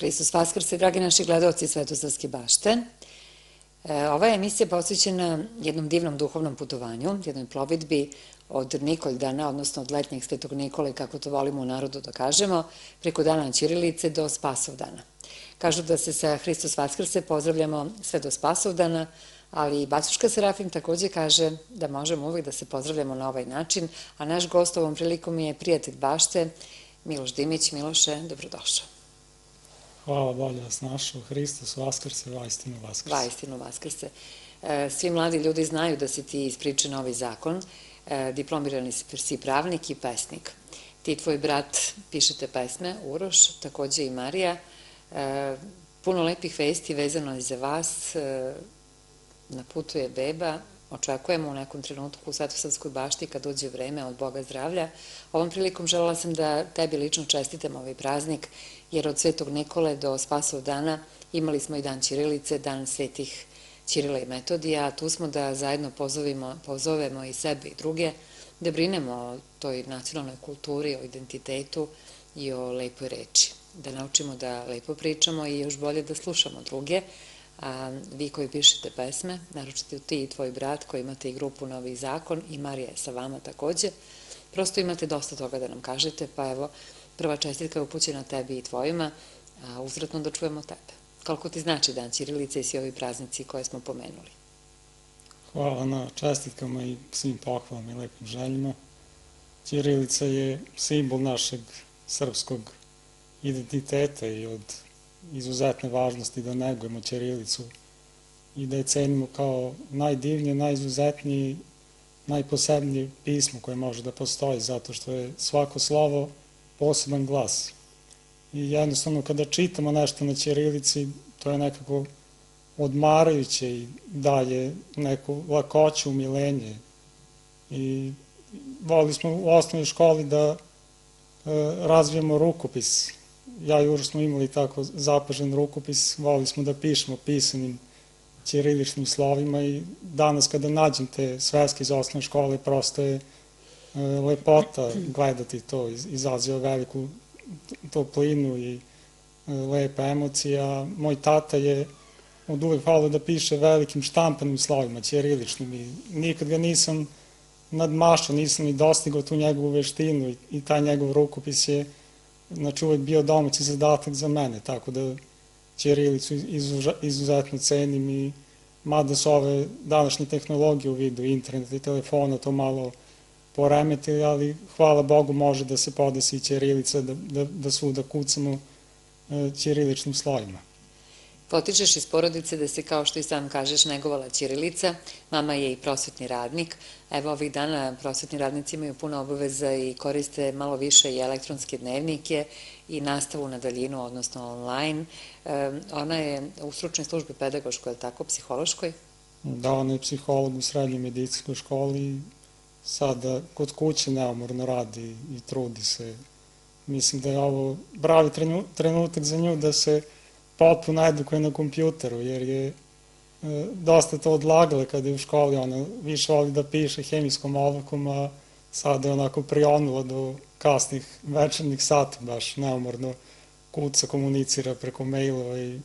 Hristos Vaskrse, dragi naši gledalci Svetosavske bašte. Ova je emisija posvećena jednom divnom duhovnom putovanju, jednoj plovidbi od Nikoldana, odnosno od letnjeg Svetog Nikole, kako to volimo u narodu da kažemo, preko dana Ćirilice do Spasovdana. Kažu da se sa Hristos Vaskrse pozdravljamo sve do Spasovdana, ali i Bacuška Serafim takođe kaže da možemo uvijek da se pozdravljamo na ovaj način, a naš gost ovom prilikom je prijatelj bašte, Miloš Dimić. Miloše, dobrodošao. Hvala, bolje vas našao. Hristos Vaskrse, vaistinu Vaskrse. Vaistinu Vaskrse. Svi mladi ljudi znaju da si ti iz priče Novi zakon, diplomirani si pravnik i pesnik. Ti i tvoj brat pišete pesme, Uroš, takođe i Marija. Puno lepih vesti vezano je za vas, na putu je beba, očekujemo u nekom trenutku u Svetosavskoj bašti kad dođe vreme od Boga zdravlja. Ovom prilikom želela sam da tebi lično čestitam ovaj praznik, jer od Svetog Nikole do Spasovdana imali smo i dan Ćirilice, dan svetih Ćirila i Metodija, a tu smo da zajedno pozovemo i sebe i druge, da brinemo o toj nacionalnoj kulturi, o identitetu i o lepoj reči, da naučimo da lepo pričamo i još bolje da slušamo druge. A vi koji pišete pesme, naročito ti i tvoj brat koji imate i grupu Novi zakon i Marija je sa vama takođe, prosto imate dosta toga da nam kažete, pa evo, prva čestitka je upućena tebi i tvojima, a uzvratno da čujemo tebe. Koliko ti znači dan Ćirilice i svi ovi praznici koje smo pomenuli? Hvala na čestitkama i svim pohvalama i lepim željima. Ćirilica je simbol našeg srpskog identiteta i od izuzetne važnosti da negujemo ćirilicu i da je cenimo kao najdivnije, najizuzetnije, najposebnije pismo koje može da postoji, zato što je svako slovo poseban glas. I jednostavno kada čitamo nešto na ćirilici, to je nekako odmarajuće i daje neku lakoću, umilenje. I volili smo u osnovnoj školi da razvijemo rukopis. Ja i Uroš smo imali tako zapažen rukopis, volili smo da pišemo pisanim ćiriličnim slovima i danas kada nađem te sveske iz osnovne škole, prosto je lepota gledati to, izaziva veliku toplinu i lepe emocije, a moj tata je od uvek volio da piše velikim štampanim slovima, ćiriličnim i nikad ga nisam nadmašao, nisam ni dostigao tu njegovu veštinu i taj njegov rukopis je znači uvek bio domaći zadatak za mene, tako da ćirilicu izuzetno cenim i mada su ove današnje tehnologije u vidu interneta i telefona to malo poremetili, ali hvala Bogu može da se podesi i ćirilica, da svuda kucamo ćiriličnim slovima. Potičeš iz porodice da se, kao što i sam kažeš, negovala ćirilica, mama je i prosvetni radnik. Evo ovih dana prosvetni radnici imaju puno obaveza i koriste malo više i elektronske dnevnike i nastavu na daljinu, odnosno online. Ona je u stručnoj službi pedagoškoj, je li tako, psihološkoj? Da, ona je psiholog u srednjoj medicinskoj školi i sada kod kuće neumorno radi i trudi se. Mislim da je ovo pravi trenutak za nju da se potpuno edukuje na kompjuteru, jer je dosta to odlagala kada je u školi, ona više voli da piše hemijskom olovkom, a sada je onako prionula do kasnih večernjih sati, baš neumorno kuca, komunicira preko mailova i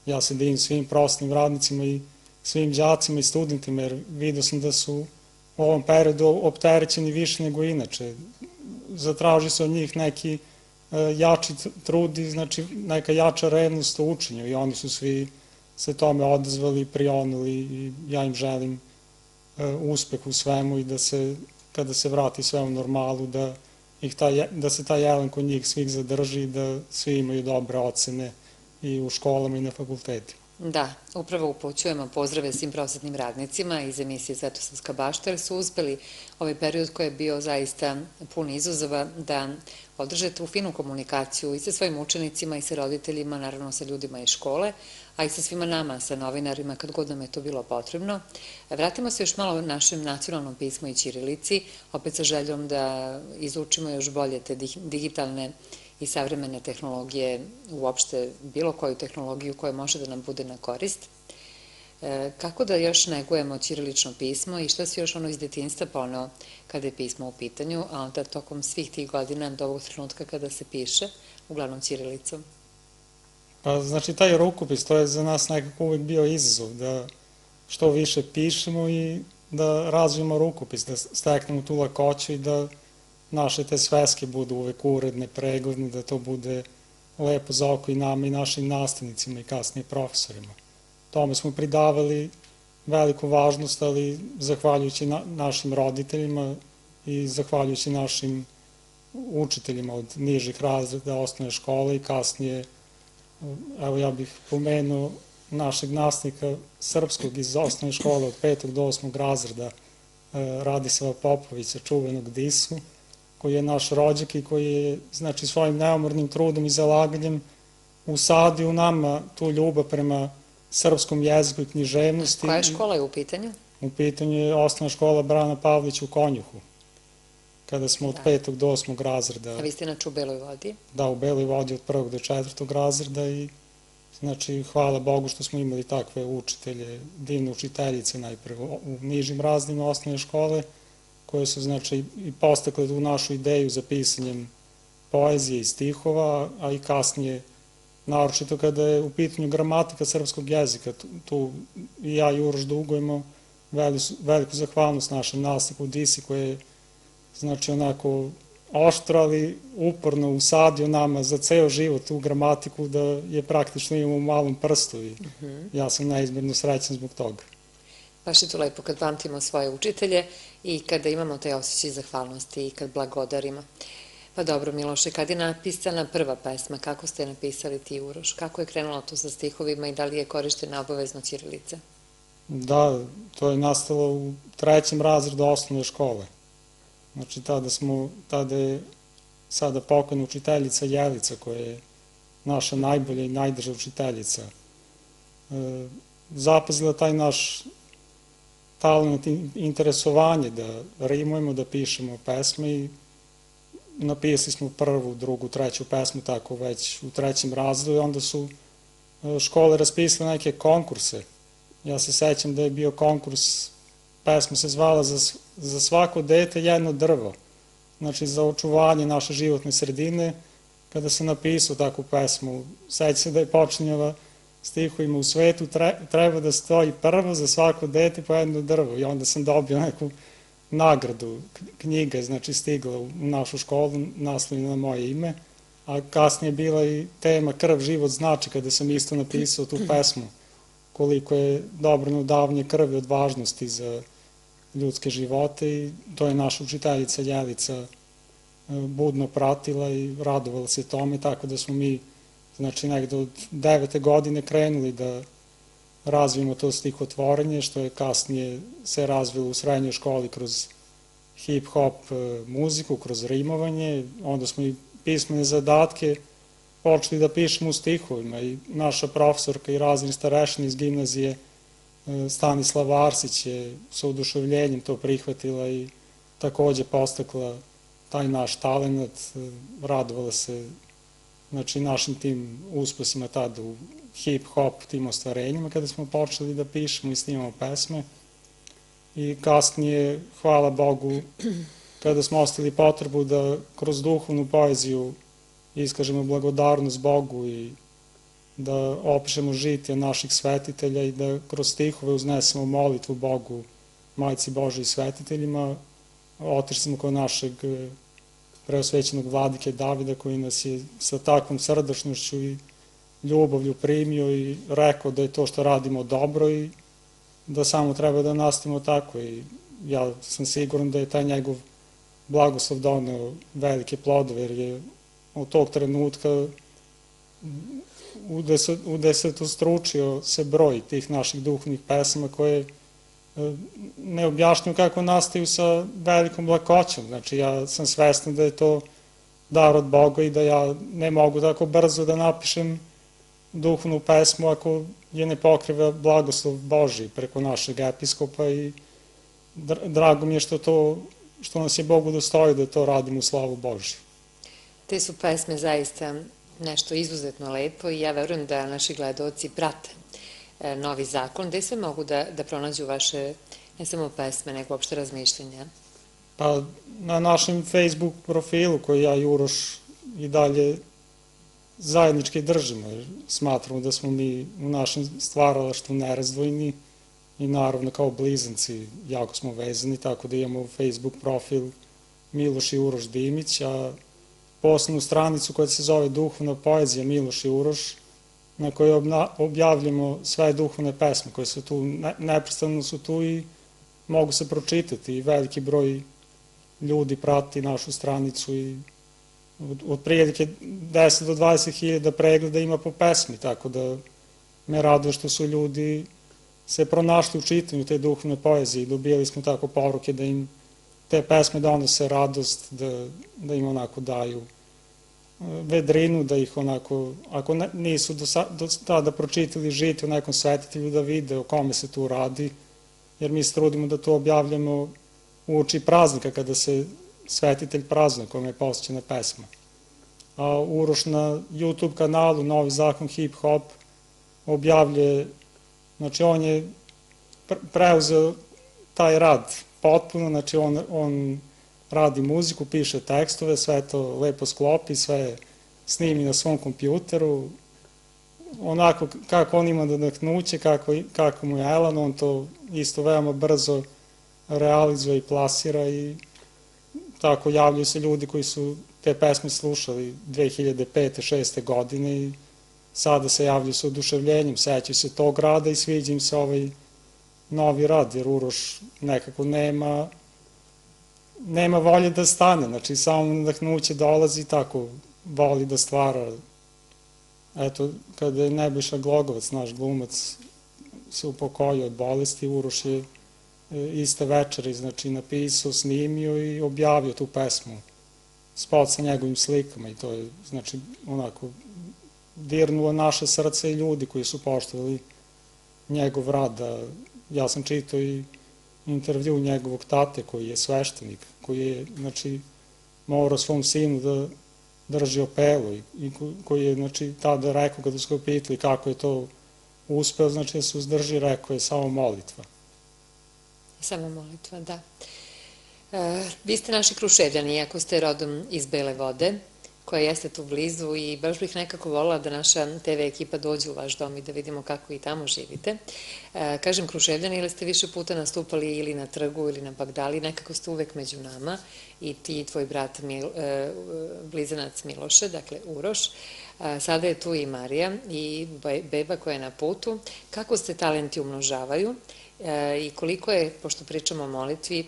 ja se divim svim prosvetnim radnicima i svim đacima i studentima, jer vidio sam da su u ovom periodu opterećeni više nego inače. Zatraži se od njih neki jači trud i znači neka jača revnost u učenju i oni su svi se tome odazvali i prionuli i ja im želim uspeh u svemu i da se, kada se vrati sve u normalu, da se taj jelen kod njih svih zadrži i da svi imaju dobre ocene i u školama i na fakultetima. Da, upravo upućujemo pozdrave svim prosvetnim radnicima iz emisije Svetosavska bašta, jer su uspeli ovaj period koji je bio zaista pun izazova da održe tu finu komunikaciju i sa svojim učenicima i sa roditeljima, naravno sa ljudima iz škole, a i sa svima nama, sa novinarima, kad god nam je to bilo potrebno. Vratimo se još malo našem nacionalnom pismu i ćirilici, opet sa željom da izučimo još bolje te digitalne i savremene tehnologije, uopšte bilo koju tehnologiju koja može da nam bude na korist. Kako da još negujemo ćirilično pismo i šta se još ono iz detinjstva poneo kada je pismo u pitanju, a onda tokom svih tih godina do ovog trenutka kada se piše, uglavnom ćirilicom? Pa znači taj rukopis, to je za nas nekako uvek bio izazov, da što više pišemo i da razvijemo rukopis, da steknemo tu lakoću i da naše te sveske budu uvek uredne, pregledne, da to bude lepo za oko i nama i našim nastavnicima i kasnije profesorima. Tome smo pridavali veliku važnost, ali zahvaljujući našim roditeljima i zahvaljujući našim učiteljima od nižih razreda osnovne škole i kasnije, evo ja bih pomenuo našeg nastavnika srpskog iz osnovne škole od 5. do 8. razreda, Radislava Popovića, čuvenog Disu, koji je naš rođak i koji je, znači, svojim neumornim trudom i zalaganjem usadio u nama tu ljubav prema srpskom jeziku i književnosti. Koja škola je u pitanju? U pitanju je osnovna škola Brana Pavlića u Konjuhu, kada smo od 5. do 8. razreda. A vi ste inače u Beloj Vodi? Da, u Beloj Vodi od 1. do 4. razreda i znači hvala Bogu što smo imali takve učitelje, divne učiteljice najpre u nižim razredima osnovne škole, koje su znači i postakle tu našu ideju za pisanjem poezije i stihova, a i kasnije, naročito kada je u pitanju gramatika srpskog jezika, tu i ja i Uroš dugujemo veliku zahvalnost našem nastavniku Disi, koji je znači onako oštro, ali uporno usadio nama za ceo život tu gramatiku da je praktično imamo u malom prstu i ja sam neizmjerno srećan zbog toga. Baš je to lepo kad pamtimo svoje učitelje i kada imamo taj osjećaj zahvalnosti i kad blagodarimo. Pa dobro, Miloše, kad je napisana prva pesma, kako ste je napisali ti, Uroš? Kako je krenulo to sa stihovima i da li je korištena obavezno ćirilica? Da, to je nastalo u 3. razredu osnovne škole. Znači, tada je sada pokojna učiteljica Jelica, koja je naša najbolja i najdrža učiteljica, zapazila taj naš talent, interesovanje da rimujemo, da pišemo pesme i napisali smo prvu, drugu, treću pesmu, tako već u 3. razredu i onda su škole raspisale neke konkurse. Ja se sećam da je bio konkurs, pesma se zvala za svako dete jedno drvo, znači za očuvanje naše životne sredine. Kada sam napisao takvu pesmu, sećam se da je počinjala stihovima: u svetu treba da stoji prvo za svako dete po jedno drvo, i onda sam dobio neku nagradu, knjiga je znači stigla u našu školu, naslovljena na moje ime, a kasnije je bila i tema Krv, život znači, kada sam isto napisao tu pesmu, koliko je dobrano davanje krvi od važnosti za ljudske živote, i to je naša učiteljica Jelica budno pratila i radovala se tome, tako da smo mi znači negde od 9. godine krenuli da razvijemo to stihotvorenje, što je kasnije se razvilo u srednjoj školi kroz hip-hop muziku, kroz rimovanje. Onda smo i pismene zadatke počeli da pišemo u stihovima i naša profesorka i razredni starešina iz gimnazije Stanislava Arsić je sa oduševljenjem to prihvatila i takođe postakla taj naš talent, radovala se znači našim tim uspesima tada u hip-hop tim ostvarenjima kada smo počeli da pišemo i snimamo pesme. I kasnije, hvala Bogu, kada smo ostali potrebu da kroz duhovnu poeziju iskažemo blagodarnost Bogu i da opišemo žitije naših svetitelja i da kroz stihove uznesemo molitvu Bogu, Majci Božoj i svetiteljima, otišli smo kod našeg preosvećenog vladike Davida, koji nas je sa takvom srdačnošću i ljubavlju primio i rekao da je to što radimo dobro i da samo treba da nastavimo tako. I ja sam siguran da je taj njegov blagoslov doneo velike plodove, jer je od tog trenutka udesetostručio se broj tih naših duhovnih pesama koje ne objašnjam kako nastaju sa velikom lakoćom. Znači, ja sam svestan da je to dar od Boga i da ja ne mogu tako brzo da napišem duhovnu pesmu ako je ne pokriva blagoslov Božji preko našeg episkopa i drago mi je što nas je Bog udostojio da to radimo u slavu Božju. Te su pesme zaista nešto izuzetno lepo i ja verujem da naši gledaoci prate novi zakon. Gde sve mogu da pronađu vaše, ne samo pesme, nego uopšte razmišljenja? Pa na našem Facebook profilu koji ja i Uroš i dalje zajednički držimo, jer smatramo da smo mi u našem stvaralaštvu nerazdvojni i naravno kao blizanci jako smo vezani, tako da imamo Facebook profil Miloš i Uroš Dimić, a posebnu stranicu koja se zove Duhovna poezija Miloš i Uroš, na kojoj objavljamo sve duhovne pesme koje su tu, neprestano su tu i mogu se pročitati i veliki broj ljudi prati našu stranicu i od prilike 10 do 20 hiljada pregleda ima po pesmi, tako da me raduje što su ljudi se pronašli u čitanju te duhovne poezije i dobijali smo tako poruke da im te pesme donose radost, da im onako daju vedrinu, da ih onako, ako nisu do tada pročitali žite o nekom svetitelju, da vide o kome se tu radi, jer mi se trudimo da to objavljamo uoči praznika, kada se svetitelj praznuje, kome je posvećena pesma. A Uroš na YouTube kanalu Novi zakon hip hop objavlje, znači on je preuzeo taj rad potpuno, znači on radi muziku, piše tekstove, sve to lepo sklopi, sve snimi na svom kompjuteru, onako kako on ima nadahnuće, kako mu je elan, on to isto veoma brzo realizuje i plasira i tako javljaju se ljudi koji su te pesme slušali 2005. 2006. godine i sada se javljaju sa oduševljenjem, sećaju se tog rada i sviđa im se ovaj novi rad, jer Uroš nekako nema volje da stane, znači samo nadahnuće dolazi, tako voli da stvara. Eto, kada je Nebojša Glogovac, naš glumac, se upokojio od bolesti, Uroš je iste večeri, znači, napisao, snimio i objavio tu pesmu, spot sa njegovim slikama i to je, znači, onako, dirnulo naše srce i ljudi koji su poštovali njegov rad. Ja sam čitao i intervju njegovog tate koji je sveštenik, koji je, znači, morao svom sinu da drži opelu i koji je, znači, tada rekao kada su ga pitali kako je to uspeo, znači da se uzdrži, rekao je samo molitva. Samo molitva, da. Vi ste naši Kruševljani, iako ste rodom iz Bele Vode, koja jeste tu blizu i baš bih nekako volila da naša TV ekipa dođe u vaš dom i da vidimo kako i tamo živite. Kažem Kruševljani, ili ste više puta nastupali ili na trgu ili na Bagdali, nekako ste uvek među nama i ti i tvoj brat blizanac Miloše, dakle Uroš. Sada je tu i Marija i beba koja je na putu. Kako se talenti umnožavaju i koliko je, pošto pričamo o molitvi,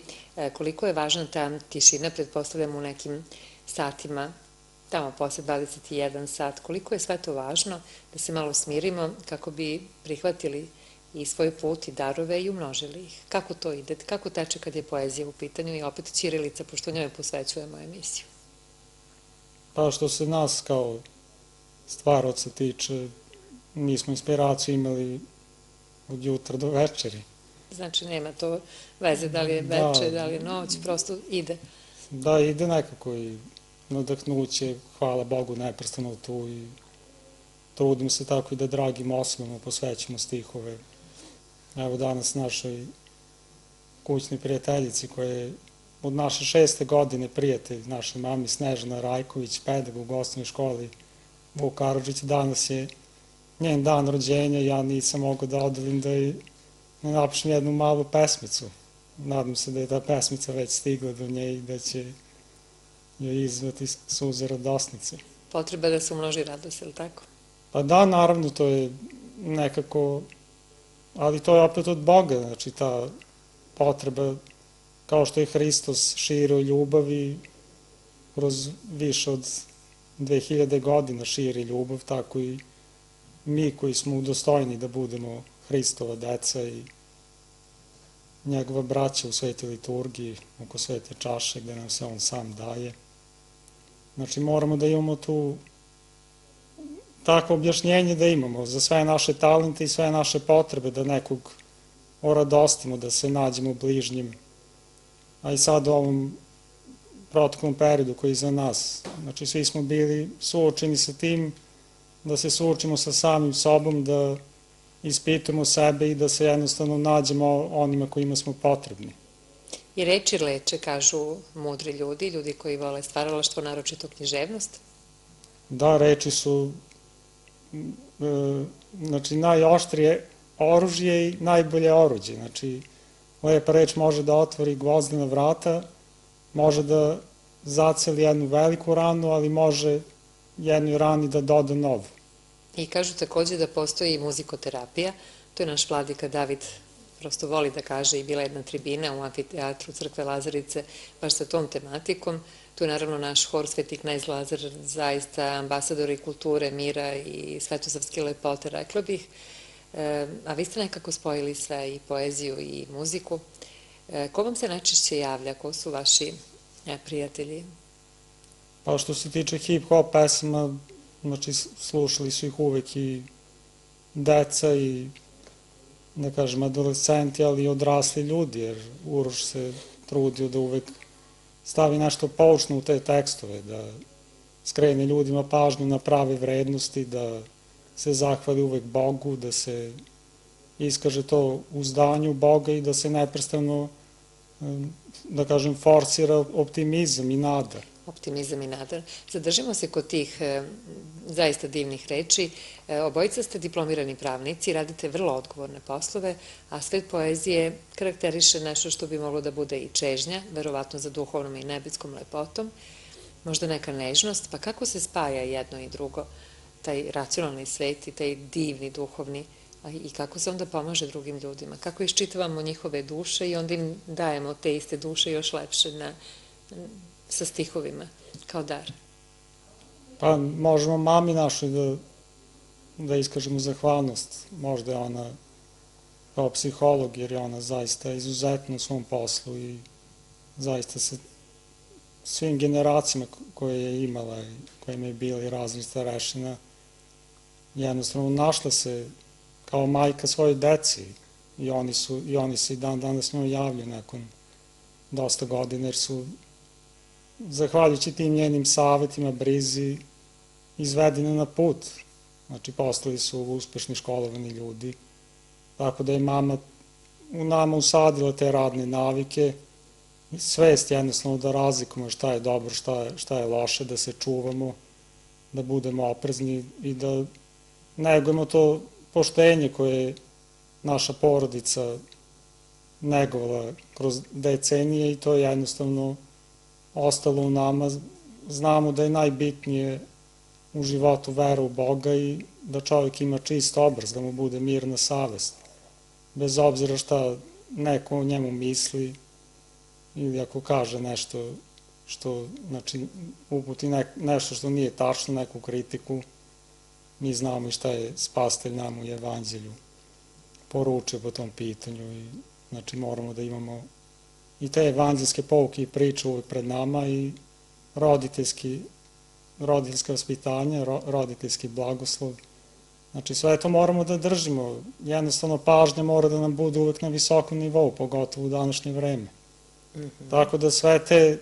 koliko je važna ta tišina, pretpostavljam u nekim satima, tamo posle 21 sat, koliko je sve to važno da se malo smirimo kako bi prihvatili i svoj put i darove i umnožili ih. Kako to ide? Kako teče kad je poezija u pitanju i opet ćirilica, pošto njoj posvećujemo emisiju? Pa što se nas kao stvaraoca tiče, mi smo inspiraciju imali od jutra do večeri. Znači nema to veze da li je veče, da li je noć, prosto ide. Da, ide nekako i nadahnuće, hvala Bogu, neprestano tu i trudim se tako i da dragim osobama posvećamo stihove. Evo danas našoj kućnoj prijateljici koja je od naše 6. godine prijatelj naše mami Snežana Rajković, pedagog u osnovnoj školi Vuk Karadžić, danas je njen dan rođenja, ja nisam mogao da odelim da ne napišem jednu malu pesmicu. Nadam se da je ta pesmica već stigla do nje i da će joj izvati suze radosnice. Potreba da se umnoži radost, je li tako? Pa da, naravno, to je nekako, ali to je opet od Boga, znači ta potreba, kao što je Hristos širio ljubav i kroz više od 2000 godina širi ljubav, tako i mi koji smo udostojni da budemo Hristova deca i njegova braća u svetoj liturgiji, oko svete čaše gde nam se on sam daje. Znači moramo da imamo tu takvo objašnjenje da imamo za sve naše talente i sve naše potrebe, da nekog oradostimo, da se nađemo bližnjim, a i sad u ovom protoklom periodu koji je iza nas. Znači svi smo bili suočeni sa tim, da se suočimo sa samim sobom, da ispitujemo sebe i da se jednostavno nađemo onima kojima smo potrebni. I reči leče, kažu mudri ljudi, ljudi koji vole stvaralaštvo, naročito književnost. Da, reči su znači najoštrije oružje i najbolje oruđe. Znači, lepa reč može da otvori gvozdena vrata, može da zaceli jednu veliku ranu, ali može jednoj rani da doda novu. I kažu takođe da postoji i muzikoterapija. To je naš vladika David prosto voli da kaže i bila jedna tribina u amfiteatru Crkve Lazarice baš sa tom tematikom. Tu je naravno naš hor Sveti knez Lazar, zaista ambasadori kulture, mira i svetosavske lepote, rekla bih. A vi ste nekako spojili sve, i poeziju i muziku. Ko vam se najčešće javlja? Ko su vaši prijatelji? Pa što se tiče hip-hop pesama, znači slušali su ih uvek i deca i, da kažem, adolescenti, ali i odrasli ljudi, jer Uroš se trudio da uvek stavi nešto poučno u te tekstove, da skrene ljudima pažnju na prave vrednosti, da se zahvali uvek Bogu, da se iskaže to uzdanju Boga i da se neprestano, da kažem, forsira optimizam i nada. Optimizam i nada. Zadržimo se kod tih zaista divnih reči. Obojica ste diplomirani pravnici, radite vrlo odgovorne poslove, a svet poezije karakteriše nešto što bi moglo da bude i čežnja, verovatno za duhovnom i nebeskom lepotom, možda neka nežnost, pa kako se spaja jedno i drugo, taj racionalni svet i taj divni duhovni, i kako se onda pomaže drugim ljudima, kako iščitavamo njihove duše i onda im dajemo te iste duše još lepše sa stihovima, kao dar. Pa možemo mami našoj da iskažemo zahvalnost. Možda je ona kao psiholog, jer je ona zaista izuzetna u svom poslu i zaista se svim generacijama koje je imala i kojima je bila i raznih starešina, jednostavno našla se kao majka svojoj deci i oni se i dan danas njoj javljaju nakon dosta godina, jer su zahvaljujući tim njenim savetima, brizi, izvedeni na put. Znači, postali su uspešni školovani ljudi. Tako da je mama u nama usadila te radne navike i svest jednostavno da razlikujemo šta je dobro, šta je loše, da se čuvamo, da budemo oprezni i da negujemo to poštenje koje je naša porodica negovala kroz decenije i to je jednostavno ostalo u nama. Znamo da je najbitnije u životu vera u Boga i da čovjek ima čist obraz, da mu bude mirna savest. Bez obzira šta neko o njemu misli ili ako kaže nešto što, znači, uputi nešto što nije tačno, neku kritiku, mi znamo i šta je Spastelj nam u Evanđelju poručio po tom pitanju i, znači, moramo da imamo i te evanđelske pouke i priče uvek pred nama i roditeljske vaspitanje, roditeljski blagoslov. Znači, sve to moramo da držimo. Jednostavno, pažnja mora da nam bude uvek na visokom nivou, pogotovo u današnje vreme. Tako da sve te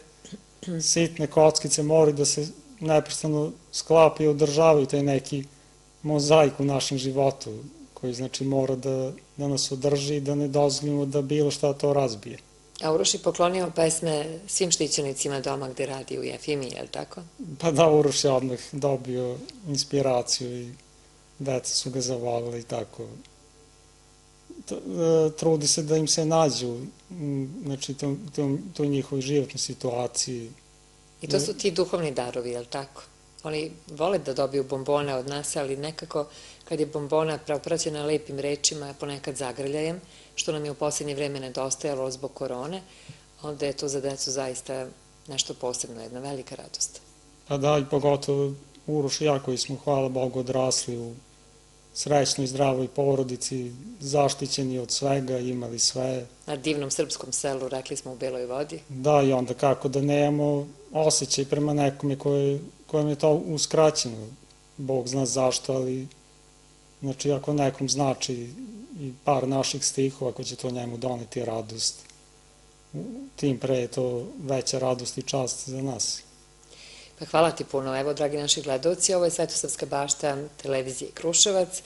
sitne kockice moraju da se neprestano sklapa i održavaju taj neki mozaik u našem životu, koji, znači, mora da nas održi i da ne dozvolimo da bilo šta to razbije. A Uroš je poklonio pesme svim štićenicima doma gde radi u Jefimiji, je li tako? Pa da, Uroš je odmah dobio inspiraciju i deca su ga zavolili i tako. Trudi se da im se nađu, znači, toj njihovoj životnoj situaciji. I to su ti duhovni darovi, je li tako? Oni vole da dobiju bombone od nas, ali nekako kad je bombona praćena lepim rečima, ponekad zagrljajem, što nam je u posljednje vreme nedostajalo zbog korone, onda je to za decu zaista nešto posebno, jedna velika radost. Pa da, i pogotovo Uroš i ja koji smo, hvala Bogu, odrasli u srećnoj i zdravoj porodici, zaštićeni od svega, imali sve. Na divnom srpskom selu, rekli smo u Beloj Vodi. Da, i onda kako da nemamo osjećaj prema nekome kojem je to uskraćeno. Bog zna zašto, ali znači ako nekom znači i par naših stihova, ako će to njemu doneti radost, tim pre je to veća radost i čast za nas. Pa hvala ti puno. Evo, dragi naši gledalci, ovo je Svetosavska bašta televizije Kruševac.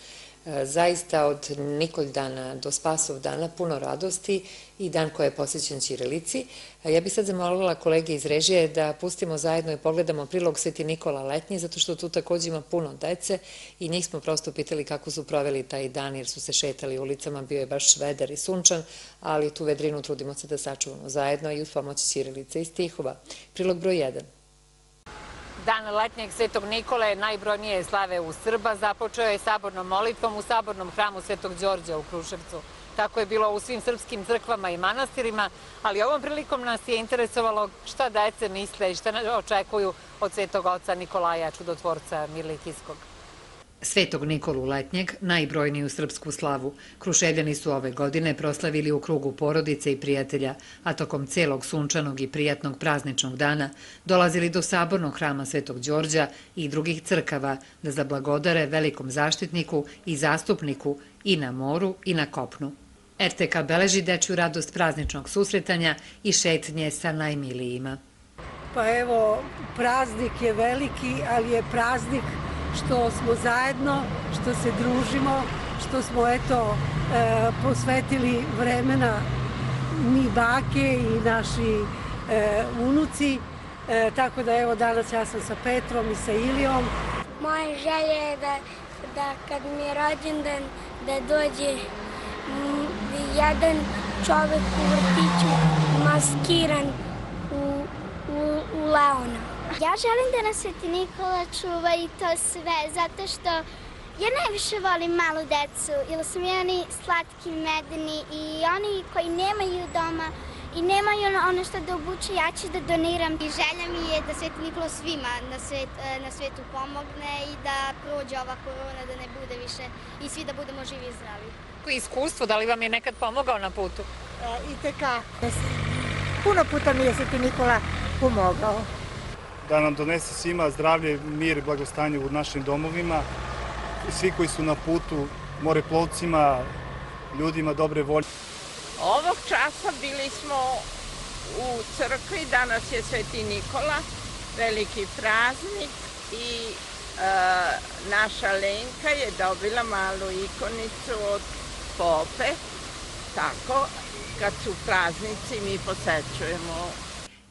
Zaista od Nikoldana do Spasovdana puno radosti i dan koji je posvećen ćirilici. Ja bih sad zamolila kolege iz režije da pustimo zajedno i pogledamo prilog Sveti Nikola letnji, zato što tu takođe ima puno dece i njih smo prosto pitali kako su proveli taj dan, jer su se šetali ulicama, bio je baš vedar i sunčan, ali tu vedrinu trudimo se da sačuvamo zajedno i uz pomoć ćirilice i stihova. Prilog broj 1. Dan letnjeg Svetog Nikole, najbrojnije slave u Srba, započeo je sabornom molitvom u sabornom hramu Svetog Đorđa u Kruševcu. Tako je bilo u svim srpskim crkvama i manastirima, ali ovom prilikom nas je interesovalo šta dece misle i šta očekuju od Svetog oca Nikolaja, čudotvorca Mirlikijskog. Svetog Nikolu letnjeg, najbrojniju srpsku slavu, Kruševljani su ove godine proslavili u krugu porodice i prijatelja, a tokom celog sunčanog i prijatnog prazničnog dana dolazili do sabornog hrama Svetog Đorđa i drugih crkava da zablagodare velikom zaštitniku i zastupniku i na moru i na kopnu. RTK beleži dečju radost prazničnog susretanja i šetnje sa najmilijima. Pa evo, praznik je veliki, ali je praznik što smo zajedno, što se družimo, što smo posvetili vremena mi bake i naši unuci. Tako da evo danas ja sam sa Petrom i sa Ilijom. Moja želja je da kad mi je rođendan da dođe jedan čovek u vrtiću maskiran u leona. Ja želim da nas Sveti Nikola čuva i to sve, zato što ja najviše volim malu decu, jer su mi oni slatki, medeni i oni koji nemaju doma i nemaju ono što da obuče, ja ću da doniram. I želja mi je da Sveti Nikola svima na svetu pomogne i da prođe ova korona, da ne bude više i svi da budemo živi i zdravi. Koje iskustvo, da li vam je nekad pomogao na putu? Itekako. Puno puta mi je Sveti Nikola pomogao. Da nam donese svima zdravlje, mir i blagostanje u našim domovima. Svi koji su na putu, moreplovcima, ljudima dobre volje. Ovog časa bili smo u crkvi, danas je Sveti Nikola, veliki praznik i naša Lenka je dobila malu ikonicu od pope, tako kad su praznici mi posećujemo.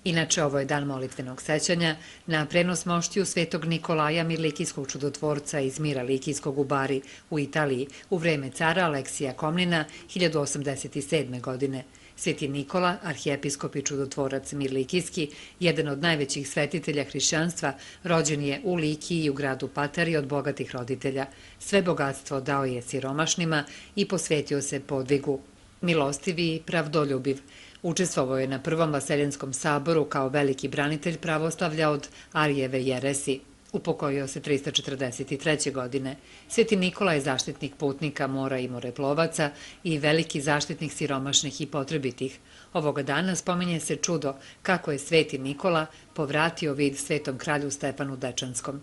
Inače, ovo je dan molitvenog sećanja na prenos moštiju Svetog Nikolaja Mirlikijskog čudotvorca iz Mira Likijskog u Bari u Italiji u vreme cara Aleksija Komnina 1087. godine. Sveti Nikola, arhijepiskop i čudotvorac Mirlikijski, jedan od najvećih svetitelja hrišćanstva, rođen je u Likiji i u gradu Patari od bogatih roditelja. Sve bogatstvo dao je siromašnima i posvetio se podvigu. Milostivi i pravdoljubiv. Učestvovao je na Prvom Vaseljenskom saboru kao veliki branitelj pravoslavlja od Arijeve jeresi. Upokojio se 343. godine. Sveti Nikola je zaštitnik putnika, mora i moreplovaca i veliki zaštitnik siromašnih i potrebitih. Ovoga dana spominje se čudo kako je Sveti Nikola povratio vid svetom kralju Stefanu Dečanskom.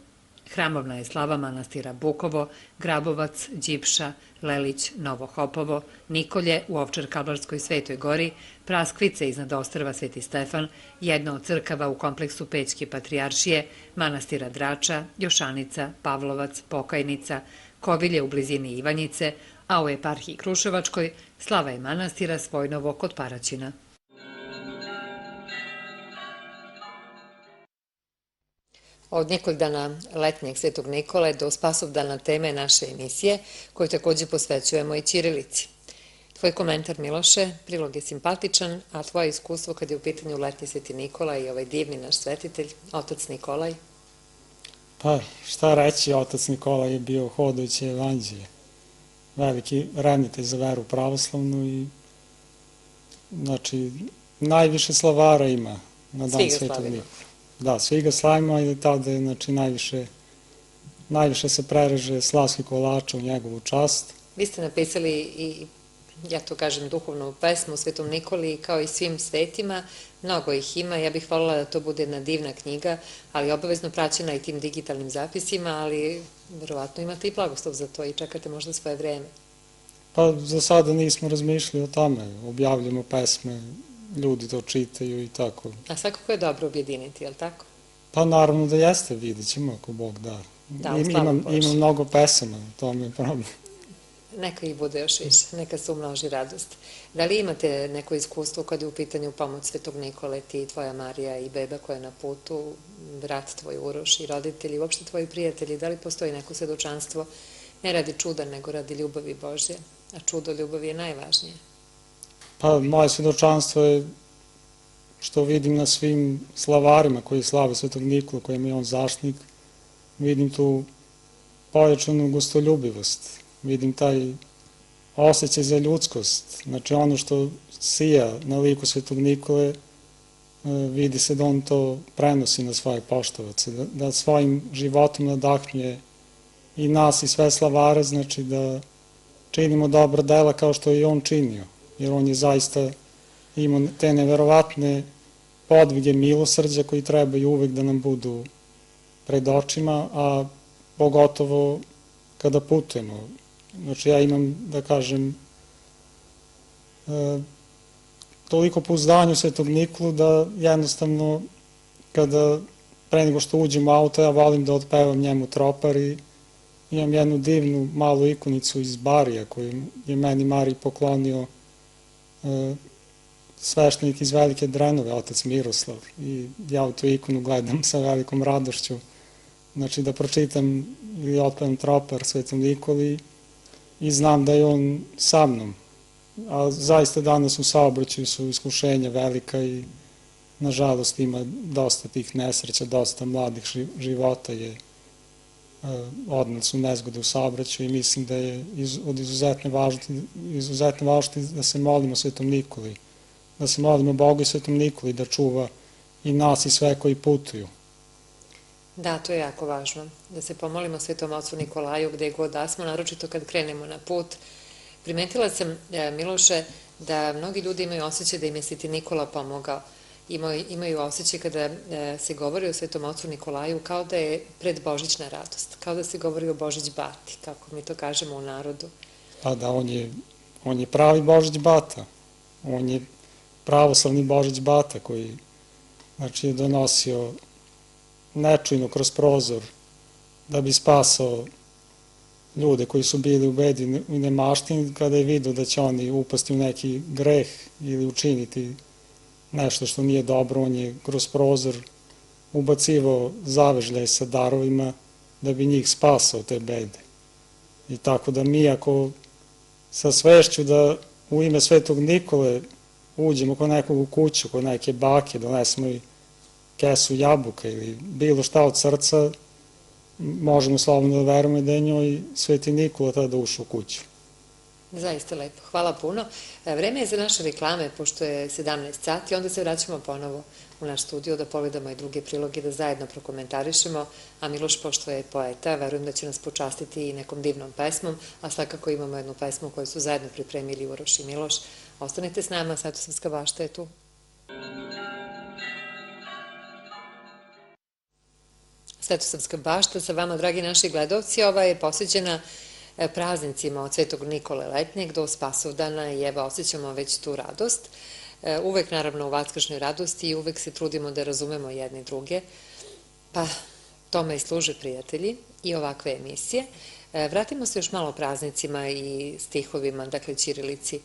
Hramovna je slava manastira Bukovo, Grabovac, Đipša, Lelić, Novo Hopovo, Nikolje u Ovčar-Kablarskoj Svetoj gori, Praskvice iznad ostrva Sveti Stefan, jedna od crkava u kompleksu Pećke patrijaršije, manastira Drača, Jošanica, Pavlovac, Pokajnica, Kovilje u blizini Ivanjice, a u eparhiji Kruševačkoj slava je manastira Svojnovo kod Paraćina. Od Nikoldana letnjeg Svetog Nikole do Spasovdana teme naše emisije, koju takođe posvećujemo i ćirilici. Tvoj komentar, Miloše, prilog je simpatičan, a tvoje iskustvo kad je u pitanju letnji Sveti Nikola i ovaj divni naš svetitelj, otac Nikolaj? Pa šta reći, otac Nikola je bio hodajuće evanđelje, veliki revnitelj za veru pravoslavnu i znači najviše slavara ima na dan Svi ga Svetog slavimo. Nikole. Da, svi ga slavimo i tada je znači najviše se prereže slavskih kolača u njegovu čast. Vi ste napisali i, ja to kažem, duhovnu pesmu Svetom Nikoli kao i svim svetima, mnogo ih ima, ja bih voljela da to bude jedna divna knjiga, ali obavezno praćena i tim digitalnim zapisima, ali verovatno imate i blagoslov za to i čekate možda svoje vreme. Pa za sada nismo razmišljali o tome, objavljamo pesme, ljudi to čitaju i tako. A svakako je dobro objediniti, je li tako? Pa naravno da jeste, vidjet ćemo ako Bog da. Da, u slavu Božju. Ima mnogo pesama, to mi je problem. Neka ih bude još više, neka se umnoži radost. Da li imate neko iskustvo kad je u pitanju pomoć Svetog Nikole, ti i tvoja Marija i beba koja je na putu, brat tvoj Uroš i roditelji, uopšte tvoji prijatelji, da li postoji neko svedočanstvo ne radi čuda, nego radi ljubavi Božje, a čudo ljubavi je najvažnije? Pa moje svedočanstvo je što vidim na svim slavarima koji slave Svetog Nikolu, kojim je on zaštitnik, vidim tu pojačanu gostoljubivost, vidim taj osjećaj za ljudskost. Znači ono što sija na liku Svetog Nikole, vidi se da on to prenosi na svoje poštovace, da svojim životom nadahnjuje i nas i sve slavare, znači da činimo dobra dela kao što je i on činio, jer on je zaista imao te neverovatne podvige milosrđa koji trebaju uvek da nam budu pred očima, a pogotovo kada putujemo. Znači ja imam, da kažem, toliko pouzdanja u Svetog Nikolu da jednostavno kada pre nego što uđem u auto ja volim da otpevam njemu tropar i imam jednu divnu malu ikonicu iz Barija koju je meni Marij poklonio sveštenik iz Velike Drenove, otac Miroslav, i ja u tu ikonu gledam sa velikom radošću. Znači da pročitam ili otpevam tropar Svetom Nikoli i znam da je on sa mnom. A zaista danas u saobraćaju su iskušenja velika i nažalost ima dosta tih nesreća, dosta mladih života je odnos u nezgode u saobraćaju i mislim da je od izuzetne važnosti da se molimo Svetom Nikoli, da se molimo Bogu i Svetom Nikoli da čuva i nas i sve koji putuju. Da, to je jako važno, da se pomolimo Svetom Ocu Nikolaju gde god da smo, naročito kad krenemo na put. Primetila sam, Miloše, da mnogi ljudi imaju osjećaj da im je Sveti Nikola pomogao. Imaju osjećaj kada se govori o Svetom Ocu Nikolaju kao da je predbožićna radost, kao da se govori o Božić bati, kako mi to kažemo u narodu. Pa da, on je pravi Božić bata, on je pravoslavni Božić bata koji znači je donosio nečujno kroz prozor da bi spasao ljude koji su bili u bedi i nemaštini kada je vidio da će oni upasti u neki greh ili učiniti nešto što nije dobro, on je kroz prozor ubacivao zavežljaj sa darovima da bi njih spasao te bede. I tako da mi ako sa svešću da u ime Svetog Nikole uđemo kod nekog u kuću, kod neke bake, donesemo i kesu jabuka ili bilo šta od srca, možemo slobodno da verujemo da je njoj Sveti Nikola tada ušao u kuću. Zaista lepo, hvala puno. Vreme je za naše reklame, pošto je 17 sati, onda se vraćamo ponovo u naš studio da pogledamo i druge priloge, da zajedno prokomentarišemo, a Miloš, pošto je poeta, verujem da će nas počastiti i nekom divnom pesmom, a svakako imamo jednu pesmu koju su zajedno pripremili Uroš i Miloš. Ostanite s nama, Svetosavska bašta je tu. Svetosavska bašta sa vama, dragi naši gledalci, ova je posvećena praznicima od Svetog Nikole letnjeg do Spasovdana i evo osjećamo već tu radost. Uvek naravno u vaskršnjoj radosti i uvek se trudimo da razumemo jedni druge, pa tome i služe prijatelji i ovakve emisije. Vratimo se još malo praznicima i stihovima, dakle ćirilici.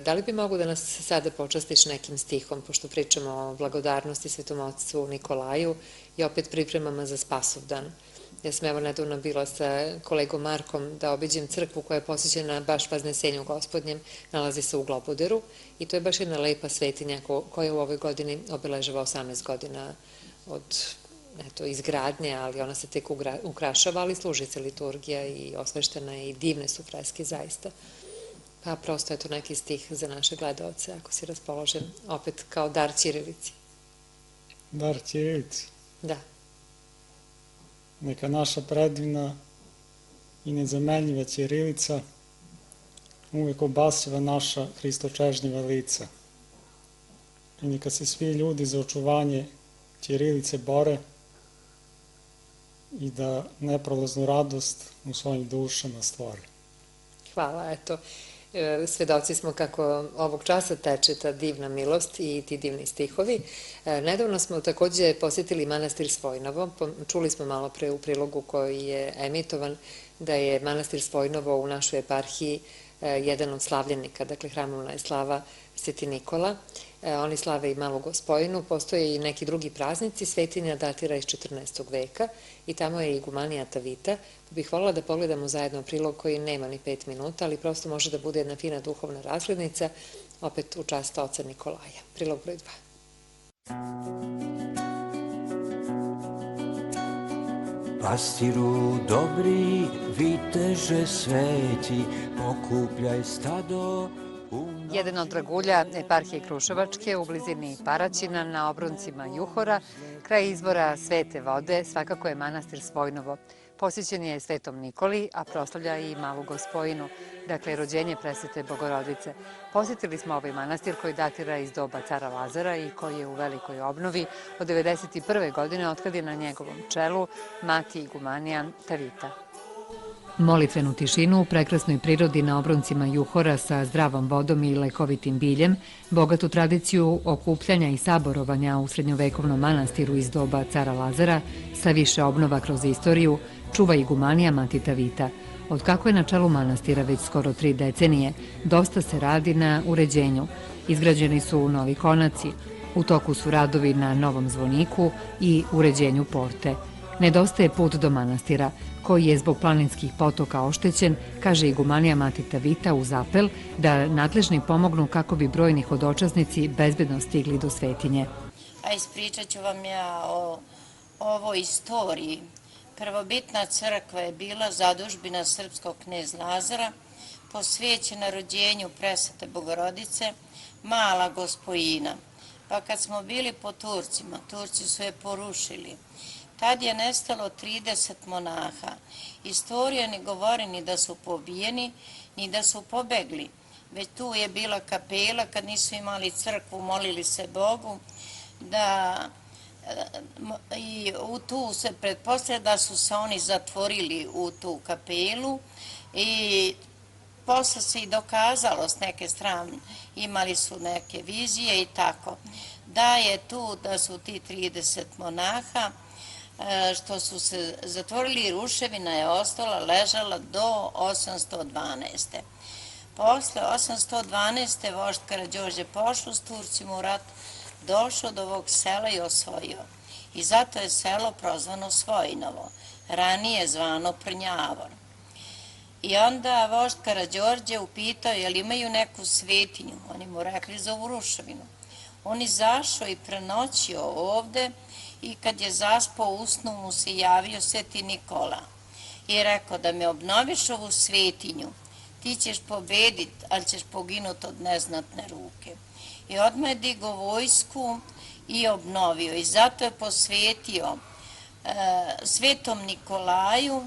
Da li bi mogu da nas sada počastiš nekim stihom, pošto pričamo o blagodarnosti Svetom Ocu Nikolaju i opet pripremama za Spasovdan? Ja sam evo nedavno bila sa kolegom Markom da obiđem crkvu koja je posvećena baš Vaznesenju Gospodnjem, nalazi se u Globoderu i to je baš jedna lepa svetinja koja u ovoj godini obeležava 18 godina od izgradnje, ali ona se tek ukrašava, ali služi se liturgija i osveštena je i divne su freske zaista. Pa prosto je to neki stih za naše gledaoce, ako si raspoložen, opet kao dar ćirilici. Dar ćirilici. Da. Neka naša predivna i nezamenljiva ćirilica uvek obasjava naša hristočežnjiva lica. I neka se svi ljudi za očuvanje ćirilice bore i da neprolaznu radost u svojim dušama stvore. Hvala, eto. Svedoci smo kako ovog časa teče ta divna milost i ti divni stihovi. Nedavno smo takođe posjetili manastir Svojnovo. Čuli smo malo pre u prilogu koji je emitovan da je manastir Svojnovo u našoj eparhiji jedan od slavljenika, dakle hramovna je slava Sveti Nikola. Oni slave i Malu Gospojinu, postoje i neki drugi praznici, svetinja datira iz 14. veka i tamo je igumanija Tavita. Bih voljela da pogledamo zajedno prilog koji nema ni 5 minuta, ali prosto može da bude jedna fina duhovna razglednica, opet u čast oca Nikolaja. Prilog broj 2. Pastiru dobri, viteže sveti, okupljaj stado. Jedan od dragulja eparhije Kruševačke u blizini Paraćina na obroncima Juhora, kraj izvora Svete vode, svakako je manastir Svojnovo. Posjećen je Svetom Nikoli, a proslavlja i Malu Gospojinu, dakle rođenje Presvete Bogorodice. Posjetili smo ovaj manastir koji datira iz doba cara Lazara i koji je u velikoj obnovi od 1991. godine otkad je na njegovom čelu mati igumanija Tavita. Molitvenu tišinu u prekrasnoj prirodi na obroncima Juhora sa zdravom vodom i lekovitim biljem, bogatu tradiciju okupljanja i saborovanja u srednjovekovnom manastiru iz doba cara Lazara, sa više obnova kroz istoriju, čuva igumanija mati Tavita. Od kako je na čelu manastira već skoro 3 decenije, dosta se radi na uređenju. Izgrađeni su novi konaci, u toku su radovi na novom zvoniku i uređenju porte. Nedostaje put do manastira, koji je zbog planinskih potoka oštećen, kaže igumanija mati Tavita uz apel da nadležni pomognu kako bi brojni hodočasnici bezbedno stigli do svetinje. A ispričat ću vam ja o ovoj istoriji. Prvobitna crkva je bila zadužbina srpskog knez Lazara, posvećena rođenju Presvete Bogorodice, Mala Gospojina. Pa kad smo bili po Turcima, Turci su je porušili. Tad je nestalo 30 monaha. Istorija ne govori ni da su pobijeni, ni da su pobegli. Već tu je bila kapela, kad nisu imali crkvu, molili se Bogu, i tu se pretpostavlja da su se oni zatvorili u tu kapelu i posle se i dokazalo s neke strane, imali su neke vizije i tako, da je tu, da su ti 30 monaha, što su se zatvorili, ruševina je ostala, ležala do 812. Posle 812. vožd Karađorđe pošao s Turcima u rat, došao do ovog sela i osvojio. I zato je selo prozvano Svojnovo, ranije zvano Prnjavor. I onda vožd Karađorđe upitao je li imaju neku svetinju. Oni mu rekli za ovu ruševinu. On izašao i prenoćio ovde i kad je zaspao u snu mu se javio Sveti Nikola i rekao da me obnoviš ovu svetinju, ti ćeš pobediti, ali ćeš poginuti od neznatne ruke. I odmah je digao vojsku i obnovio i zato je posvetio Svetom Nikolaju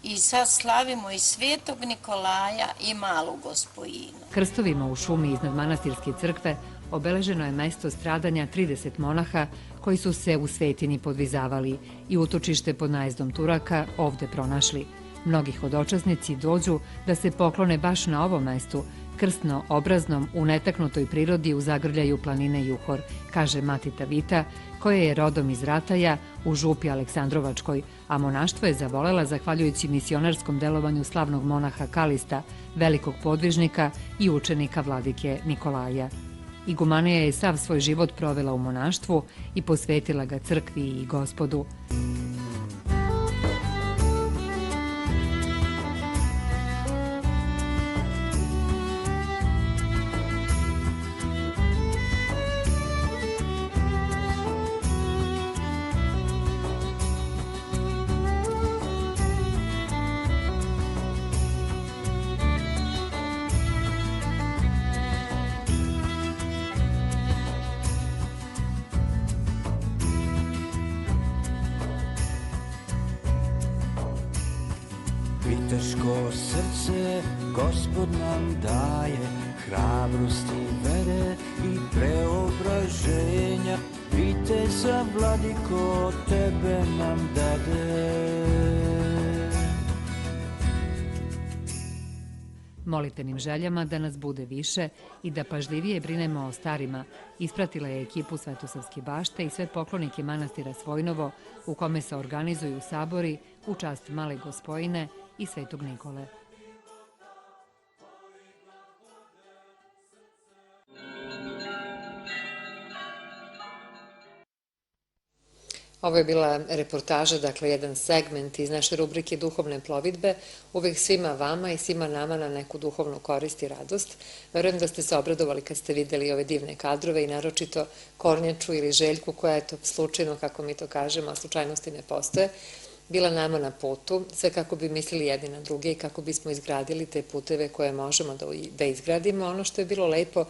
i sad slavimo i Svetog Nikolaja i Malu Gospojinu. Krstovima u šumi iznad manastirske crkve obeleženo je mesto stradanja 30 monaha koji su se u svetinji podvizavali i utočište pod najezdom Turaka ovde pronašli. Mnogi hodočasnici dođu da se poklone baš na ovom mestu, krstno obraznom u netaknutoj prirodi u zagrljaju planine Juhor, kaže mati Tavita, koja je rodom iz Rataja u župi Aleksandrovačkoj, a monaštvo je zavolela zahvaljujući misionarskom delovanju slavnog monaha Kalista, velikog podvižnika i učenika vladike Nikolaja. Igumanija je sav svoj život provela u monaštvu i posvetila ga crkvi i Gospodu. teško srce Gospod nam daje, hrabrosti, vere i preobraženja. Viteza, vladiko, tebe nam dade. Molitvenim željama da nas bude više i da pažljivije brinemo o starima, ispratila je ekipu Svetosavske bašte i sve poklonike manastira Svojnovo, u kome se organizuju sabori u čast Male Gospojine i Svetog Nikole. Ovo je bila reportaža, dakle jedan segment iz naše rubrike Duhovne plovidbe, uvek svima vama i svima nama na neku duhovnu korist i radost. Verujem da ste se obradovali kad ste videli ove divne kadrove i naročito Kornjaču ili Željku koja je to slučajno, kako mi to kažemo, a slučajnosti ne postoje, bila nama na putu, sve kako bi mislili jedni na druge i kako bismo izgradili te puteve koje možemo da izgradimo. Ono što je bilo lepo,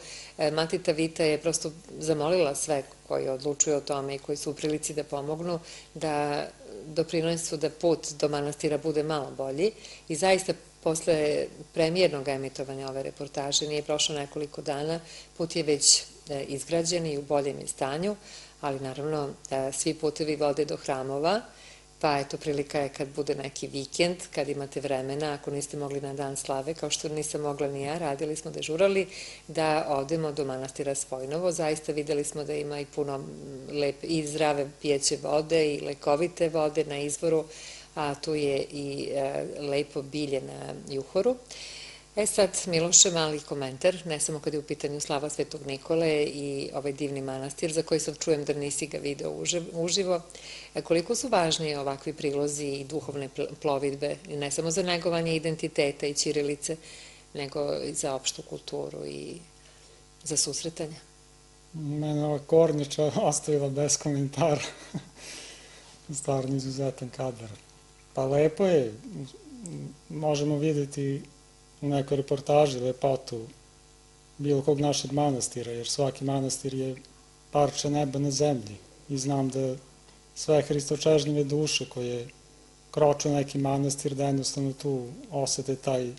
Matita Vita je prosto zamolila sve koji odlučuju o tome i koji su u prilici da pomognu, da doprinesu da put do manastira bude malo bolji i zaista posle premijernog emitovanja ove reportaže nije prošlo nekoliko dana, put je već izgrađen i u boljem je stanju, ali naravno svi putevi vode do hramova, pa eto prilika je kad bude neki vikend, kad imate vremena, ako niste mogli na dan slave, kao što nisam mogla ni ja, radili smo, dežurali, da odemo do manastira Svojnovo. Zaista videli smo da ima i puno i zdrave pijeće vode i lekovite vode na izvoru, a tu je i lepo bilje na juhoru. Sad, Miloše, mali komentar, ne samo kad je u pitanju slava Svetog Nikole i ovaj divni manastir, za koji sad čujem da nisi ga video uživo. Koliko su važni ovakvi prilozi i duhovne plovidbe, ne samo za negovanje identiteta i ćirilice, nego i za opštu kulturu i za susretanje? Mene ova Kornjača ostavila bez komentara. Stvarno izuzetan kadar. Pa lepo je, možemo vidjeti u nekoj reportaži lepotu bilo kog našeg manastira, jer svaki manastir je parče neba na zemlji i znam da sve hristočežnjive duše koje kroče neki manastir, da jednostavno tu osete taj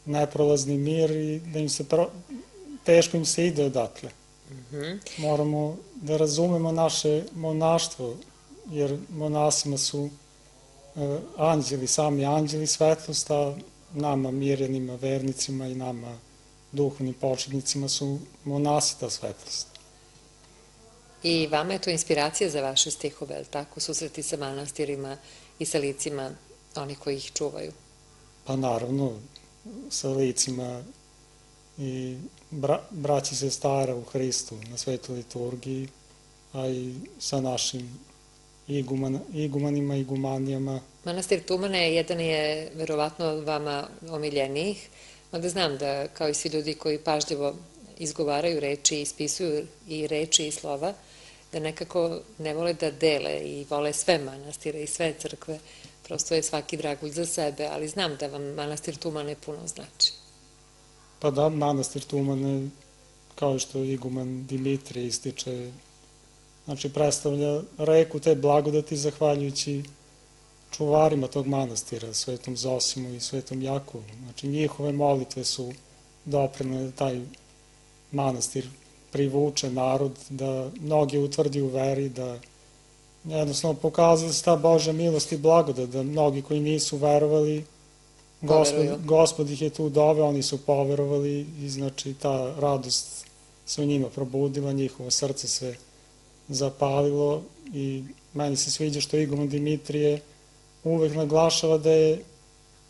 neprolazni mir i da im se teško im se ide odatle. Moramo da razumemo naše monaštvo, jer monasima su anđeli, sami anđeli svetlost, a nama mirjanima, vernicima i nama duhovnim početnicima su monasi ta svetlost. I vama je to inspiracija za vaše stihove, je li tako? Susreti sa manastirima i sa licima onih koji ih čuvaju? Pa naravno, sa licima i braći sestara u Hristu na svetoj liturgiji, a i sa našim igumanima i igumanijama. Manastir Tumane jedan je verovatno od vama omiljenijih, mada znam da kao i svi ljudi koji pažljivo izgovaraju reči, ispisuju i reči i slova, da nekako ne vole da dele i vole sve manastire i sve crkve, prosto je svaki dragulj za sebe, ali znam da vam manastir Tumane puno znači. Pa da, manastir Tumane, kao što iguman Dimitrije ističe, znači predstavlja reku te blagodati zahvaljujući čuvarima tog manastira, Svetom Zosimu i Svetom Jakovu. Znači njihove molitve su doprinele da taj manastir privuče narod, da mnogi utvrdi u veri, da jednostavno pokazuje se ta Božja milost i blagodat, da mnogi koji nisu verovali, Gospod ih je tu doveo, oni su poverovali i znači ta radost se u njima probudila, njihovo srce se zapalilo i meni se sviđa što iguman Dimitrije uvek naglašava da je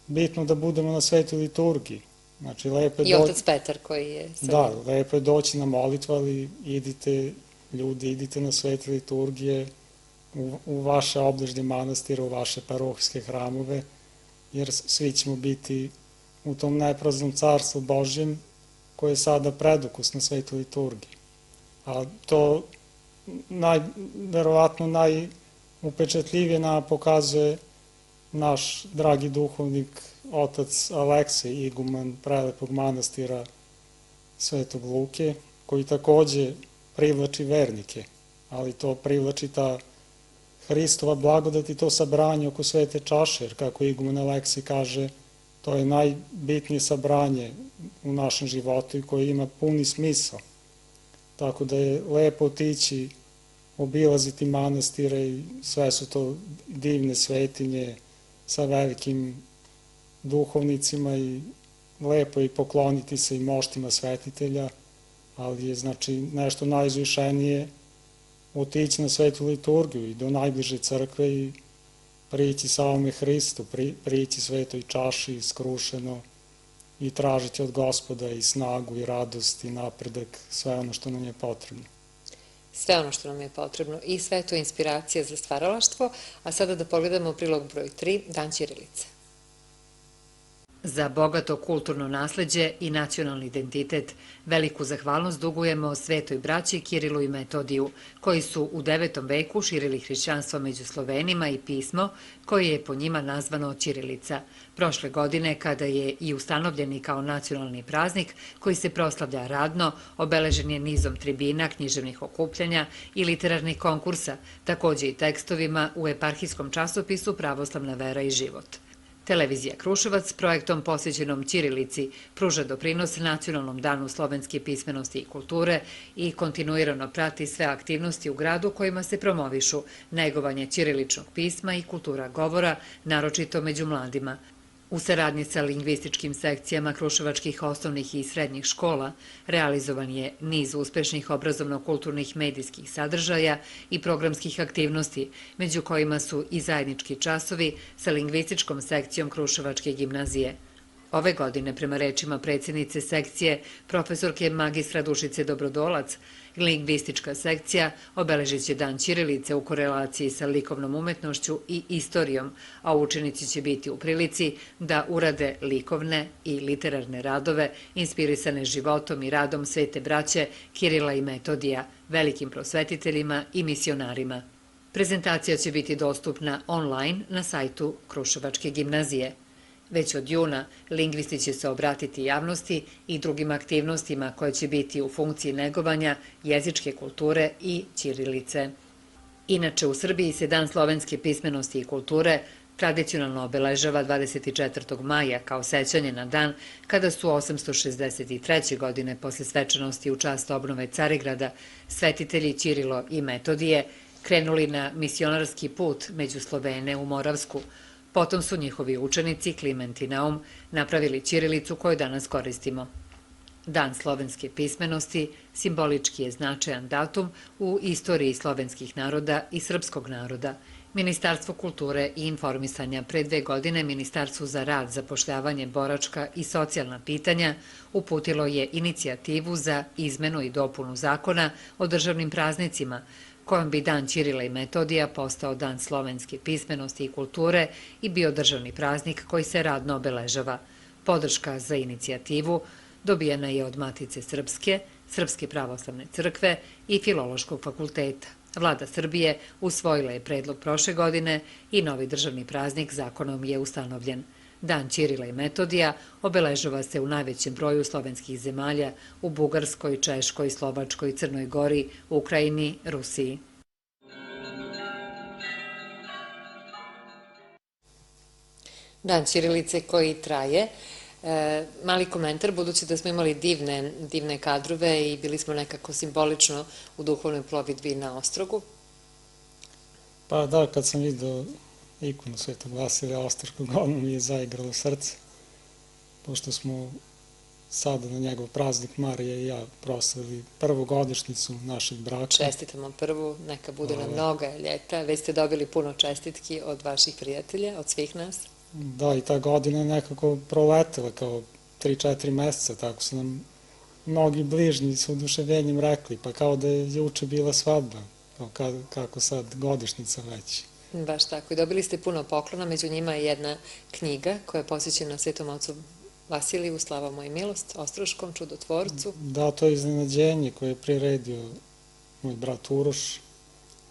bitno da budemo na svetoj liturgiji. Znači, lepo je I otac Petar koji je... Da, lepo je doći na molitvu, ali idite, ljudi, idite na svete liturgije, u vaše obližnje manastire, u vaše parohijske hramove, jer svi ćemo biti u tom nepraznom carstvu Božjem koje je sada predukus na svetoj liturgiji. A to verovatno najupečatljivije nam pokazuje naš dragi duhovnik, otac Aleksej, iguman prelepog manastira Svetog Luke, koji takođe privlači vernike, ali to privlači ta Hristova blagodat i to sabranje oko svete čaše, jer kako iguman Aleksej kaže, To je najbitnije sabranje u našem životu i koje ima puni smisao. Tako da je lepo otići, obilaziti manastire i sve su to divne svetinje sa velikim duhovnicima i lepo je pokloniti se i moštima svetitelja, ali je znači nešto najizvišenije otići na svetu liturgiju i do najbliže crkve i prići samome Hristu, prići svetoj čaši skrušeno i tražiti od Gospoda i snagu i radost i napredak, sve ono što nam je potrebno. Sve ono što nam je potrebno i sve to je inspiracija za stvaralaštvo, a sada da pogledamo prilog broj 3, Dan ćirilice. Za bogato kulturno nasleđe i nacionalni identitet veliku zahvalnost dugujemo svetoj braći Kirilu i Metodiju, koji su u 9. veku širili hrišćanstvo među Slovenima i pismo koje je po njima nazvano ćirilica. Prošle godine, kada je i ustanovljeni kao nacionalni praznik koji se proslavlja radno, obeležen je nizom tribina, književnih okupljanja i literarnih konkursa, takođe i tekstovima u eparhijskom časopisu Pravoslavna vera i život. Televizija Kruševac projektom posvećenom ćirilici pruža doprinos Nacionalnom danu slovenske pismenosti i kulture i kontinuirano prati sve aktivnosti u gradu kojima se promovišu negovanje ćiriličnog pisma i kultura govora, naročito među mladima. U saradnji sa lingvističkim sekcijama kruševačkih osnovnih i srednjih škola realizovan je niz uspešnih obrazovno-kulturnih medijskih sadržaja i programskih aktivnosti, među kojima su i zajednički časovi sa lingvističkom sekcijom Kruševačke gimnazije. Ove godine, prema rečima predsjednice sekcije, profesorke magistra Dušice Dobrodolac, lingvistička sekcija obeležit će Dan ćirilice u korelaciji sa likovnom umetnošću i istorijom, a učenici će biti u prilici da urade likovne i literarne radove inspirisane životom i radom svete braće Kirila i Metodija, velikim prosvetiteljima i misionarima. Prezentacija će biti dostupna online na sajtu Kruševačke gimnazije. Već od juna lingvisti će se obratiti javnosti i drugim aktivnostima koje će biti u funkciji negovanja jezičke kulture i ćirilice. Inače, u Srbiji se Dan slovenske pismenosti i kulture tradicionalno obeležava 24. maja kao sećanje na dan kada su 863. godine posle svečanosti u čast obnove Carigrada svetitelji Ćirilo i Metodije krenuli na misionarski put među Slovene u Moravsku. Potom su njihovi učenici Kliment i Naum napravili ćirilicu koju danas koristimo. Dan slovenske pismenosti simbolički je značajan datum u istoriji slovenskih naroda i srpskog naroda. Ministarstvo kulture i informisanja pre 2 godine Ministarstvu za rad, zapošljavanje, boračka i socijalna pitanja uputilo je inicijativu za izmenu i dopunu zakona o državnim praznicima, kojom bi Dan Ćirila i Metodija postao Dan slovenske pismenosti i kulture i bio državni praznik koji se radno obeležava. Podrška za inicijativu dobijena je od Matice Srpske, Srpske pravoslavne crkve i Filološkog fakulteta. Vlada Srbije usvojila je predlog prošle godine i novi državni praznik zakonom je ustanovljen. Dan Ćirila i Metodija obeležava se u najvećem broju slovenskih zemalja u Bugarskoj, Češkoj, Slovačkoj, Crnoj Gori, Ukrajini, Rusiji. Dan ćirilice koji traje. Mali komentar, budući da smo imali divne kadrove i bili smo nekako simbolično u duhovnoj plovidbi na Ostrogu. Pa da, kad sam vidio ikonu Svetog Vasilija Ostroškog, ono mi je zaigralo srce, pošto smo sada na njegov praznik Marija i ja proslavili prvu godišnjicu našeg braka. Čestitamo prvu, neka bude na mnoga ljeta. Već ste dobili puno čestitki od vaših prijatelja, od svih nas. Da, i ta godina je nekako proletela kao 3-4 meseca, tako su nam mnogi bližnji s oduševljenjem rekli, pa kao da je juče bila svadba, kako sad godišnjica već. Baš tako. I dobili ste puno poklona, među njima je jedna knjiga koja je posvećena Svetom ocu Vasiliju, Slava mu i milost, Ostroškom čudotvorcu. Da, to je iznenađenje koje je priredio moj brat Uroš.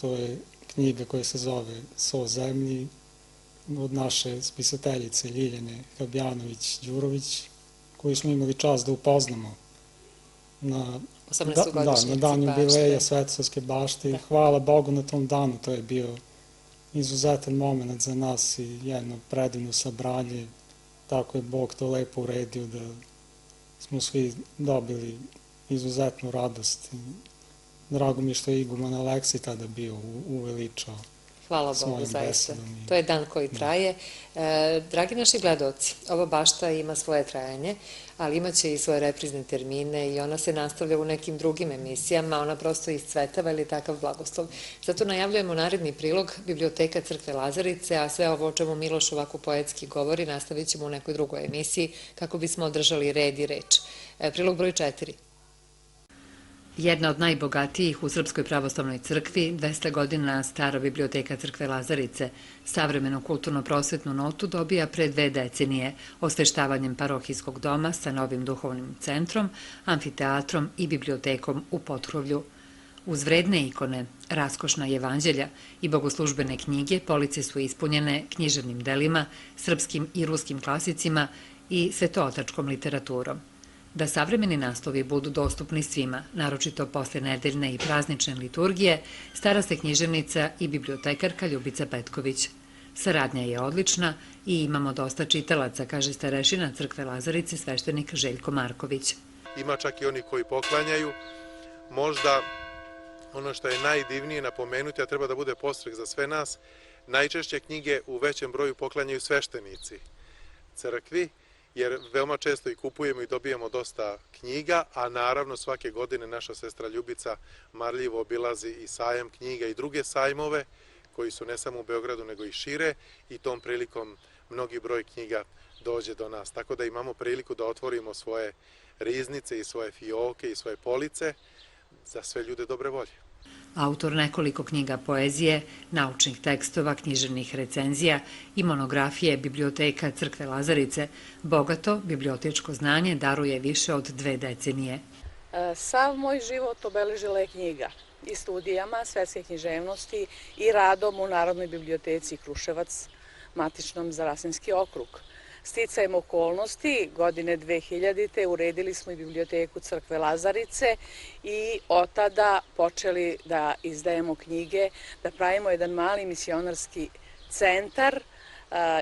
To je knjiga koja se zove So zemlji, od naše spisateljice Ljiljane Habjanović-Đurović, koju smo imali čast da upoznamo na 18. godišnjici na dan jubileja Svetosavske bašte. Hvala Bogu na tom danu, to je bio izuzetan moment za nas i jedno predivno sabranje tako je Bog to lepo uredio da smo svi dobili izuzetnu radost. Drago mi je što je iguman Aleksij tada bio uveličao. Hvala Bogu, zaista. To je dan koji traje. Dragi naši gledaoci, ova bašta ima svoje trajanje, ali imaće i svoje reprizne termine i ona se nastavlja u nekim drugim emisijama, ona prosto iscvetava ili takav blagoslov. Zato najavljujemo naredni prilog Biblioteka Crkve Lazarice, a sve ovo o čemu Miloš ovako poetski govori nastavit ćemo u nekoj drugoj emisiji kako bismo održali red i reč. Prilog broj 4. Jedna od najbogatijih u Srpskoj pravoslavnoj crkvi, 200 godina stara biblioteka Crkve Lazarice, savremenu kulturno-prosvetnu notu dobija pre 2 decenije osveštavanjem parohijskog doma sa novim duhovnim centrom, amfiteatrom i bibliotekom u potkrovlju. Uz vredne ikone, raskošna evanđelja i bogoslužbene knjige police su ispunjene književnim delima, srpskim i ruskim klasicima i svetootačkom literaturom. Da savremeni naslovi budu dostupni svima, naročito posle nedeljne i praznične liturgije, stara se književnica i bibliotekarka Ljubica Petković. Saradnja je odlična i imamo dosta čitalaca, kaže starešina Crkve Lazarice, sveštenik Željko Marković. Ima čak i oni koji poklanjaju. Možda ono što je najdivnije napomenuti, a treba da bude podstrek za sve nas, najčešće knjige u većem broju poklanjaju sveštenici crkvi, jer veoma često i kupujemo i dobijamo dosta knjiga, a naravno svake godine naša sestra Ljubica marljivo obilazi i sajam knjiga i druge sajmove, koji su ne samo u Beogradu nego i šire, i tom prilikom mnogi broj knjiga dođe do nas. Tako da imamo priliku da otvorimo svoje riznice i svoje fioke i svoje police za sve ljude dobre volje. Autor nekoliko knjiga poezije, naučnih tekstova, književnih recenzija i monografije Biblioteka Crkve Lazarice, bogato bibliotečko znanje daruje više od 2 decenije. Sav moj život obeležila je knjiga i studijama svetske književnosti i radom u Narodnoj biblioteci Kruševac, matičnom za Rasinski okrug. Sticajem okolnosti, godine 2000. uredili smo i biblioteku Crkve Lazarice i od tada počeli da izdajemo knjige, da pravimo jedan mali misionarski centar.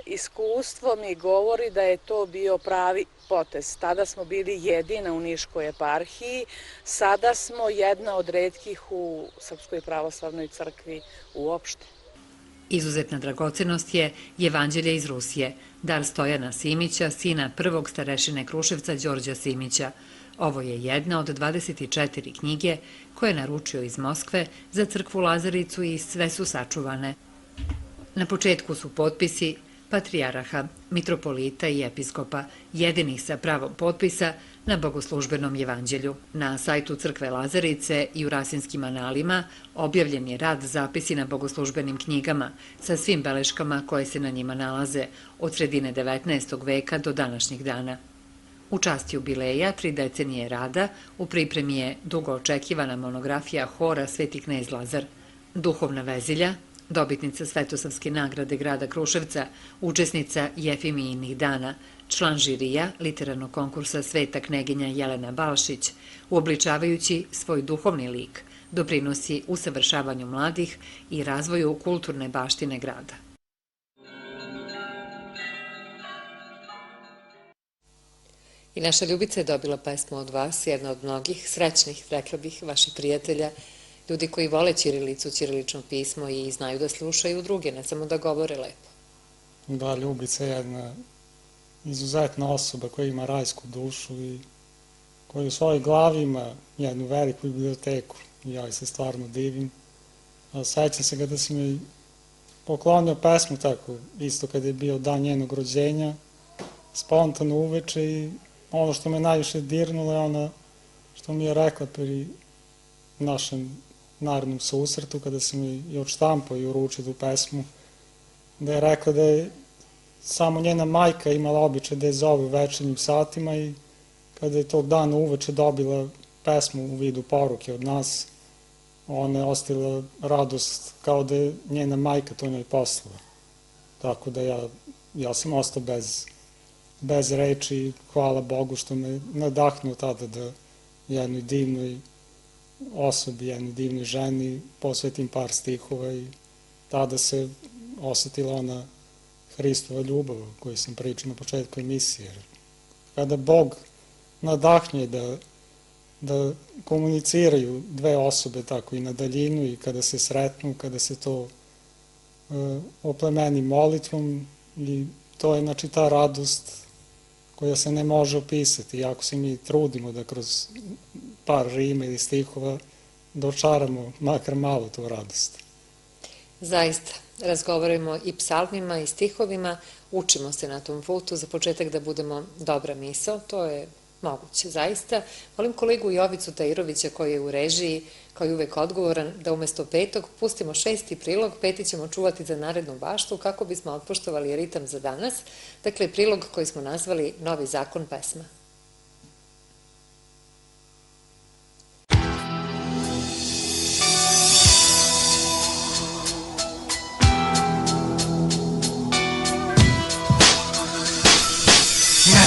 Iskustvo mi govori da je to bio pravi potez. Tada smo bili jedina u Niškoj eparhiji, sada smo jedna od retkih u Srpskoj pravoslavnoj crkvi uopšte. Izuzetna dragocenost je Evanđelje iz Rusije, dar Stojana Simića, sina prvog starešine Kruševca Đorđa Simića. Ovo je jedna od 24 knjige koje je naručio iz Moskve za crkvu Lazaricu i sve su sačuvane. Na početku su potpisi patrijaraha, mitropolita i episkopa, jedinih sa pravom potpisa na bogoslužbenom evanđelju. Na sajtu Crkve Lazarice i u Rasinskim analima objavljen je rad zapisi na bogoslužbenim knjigama sa svim beleškama koje se na njima nalaze od sredine 19. veka do današnjih dana. U čast jubileja 3 decenije rada u pripremi je dugo očekivana monografija hora Sveti knez Lazar, duhovna vezilja, dobitnica Svetosavske nagrade grada Kruševca, učesnica Jefimijinih dana, član žirija literarnog konkursa Sveta kneginja Jelena Balšić, uobličavajući svoj duhovni lik, doprinosi usavršavanju mladih i razvoju kulturne baštine grada. I naša Ljubica je dobila pesmu od vas, jedna od mnogih srećnih, rekla bih, vaših prijatelja, ljudi koji vole ćirilicu, ćirilično pismo i znaju da slušaju druge, ne samo da govore lepo. Da, Ljubica je jedna izuzetna osoba koja ima rajsku dušu i koja u svojoj glavi ima jednu veliku biblioteku. Ja se stvarno divim. Sećam se ga da sam joj poklonio pesmu tako, isto kada je bio dan njenog rođenja, spontano uveče, i ono što me najviše dirnulo je ono što mi je rekla pri našem narodnom susretu, kada sam joj odštampao i uručio tu pesmu, da je rekla da je samo njena majka imala običaj da je zove u večernjim satima, i kada je tog dana uveče dobila pesmu u vidu poruke od nas, ona je ostavila radost kao da je njena majka to njoj poslala. Tako da ja sam ostao bez reči, hvala Bogu što me nadahnuo tada da jednoj divnoj osobi, jednoj divnoj ženi posvetim par stihova, i tada se osetila ona Hristova ljubav o kojoj sam pričao na početku emisije. Kada Bog nadahnje da komuniciraju dve osobe tako i na daljinu i kada se sretnu, kada se to oplemeni molitvom i to je znači ta radost koja se ne može opisati, iako se mi trudimo da kroz par rima ili stihova dočaramo makar malo tu radost. Zaista, razgovaramo i psalmima i stihovima, učimo se na tom putu, za početak da budemo dobra misao, to je moguće, zaista. Molim kolegu Jovicu Tajirovića koji je u režiji, kao i uvek odgovoran, da umesto petog pustimo 6. prilog, peti ćemo čuvati za narednu baštu kako bismo otpoštovali ritam za danas. Dakle, prilog koji smo nazvali Novi zakon pesma.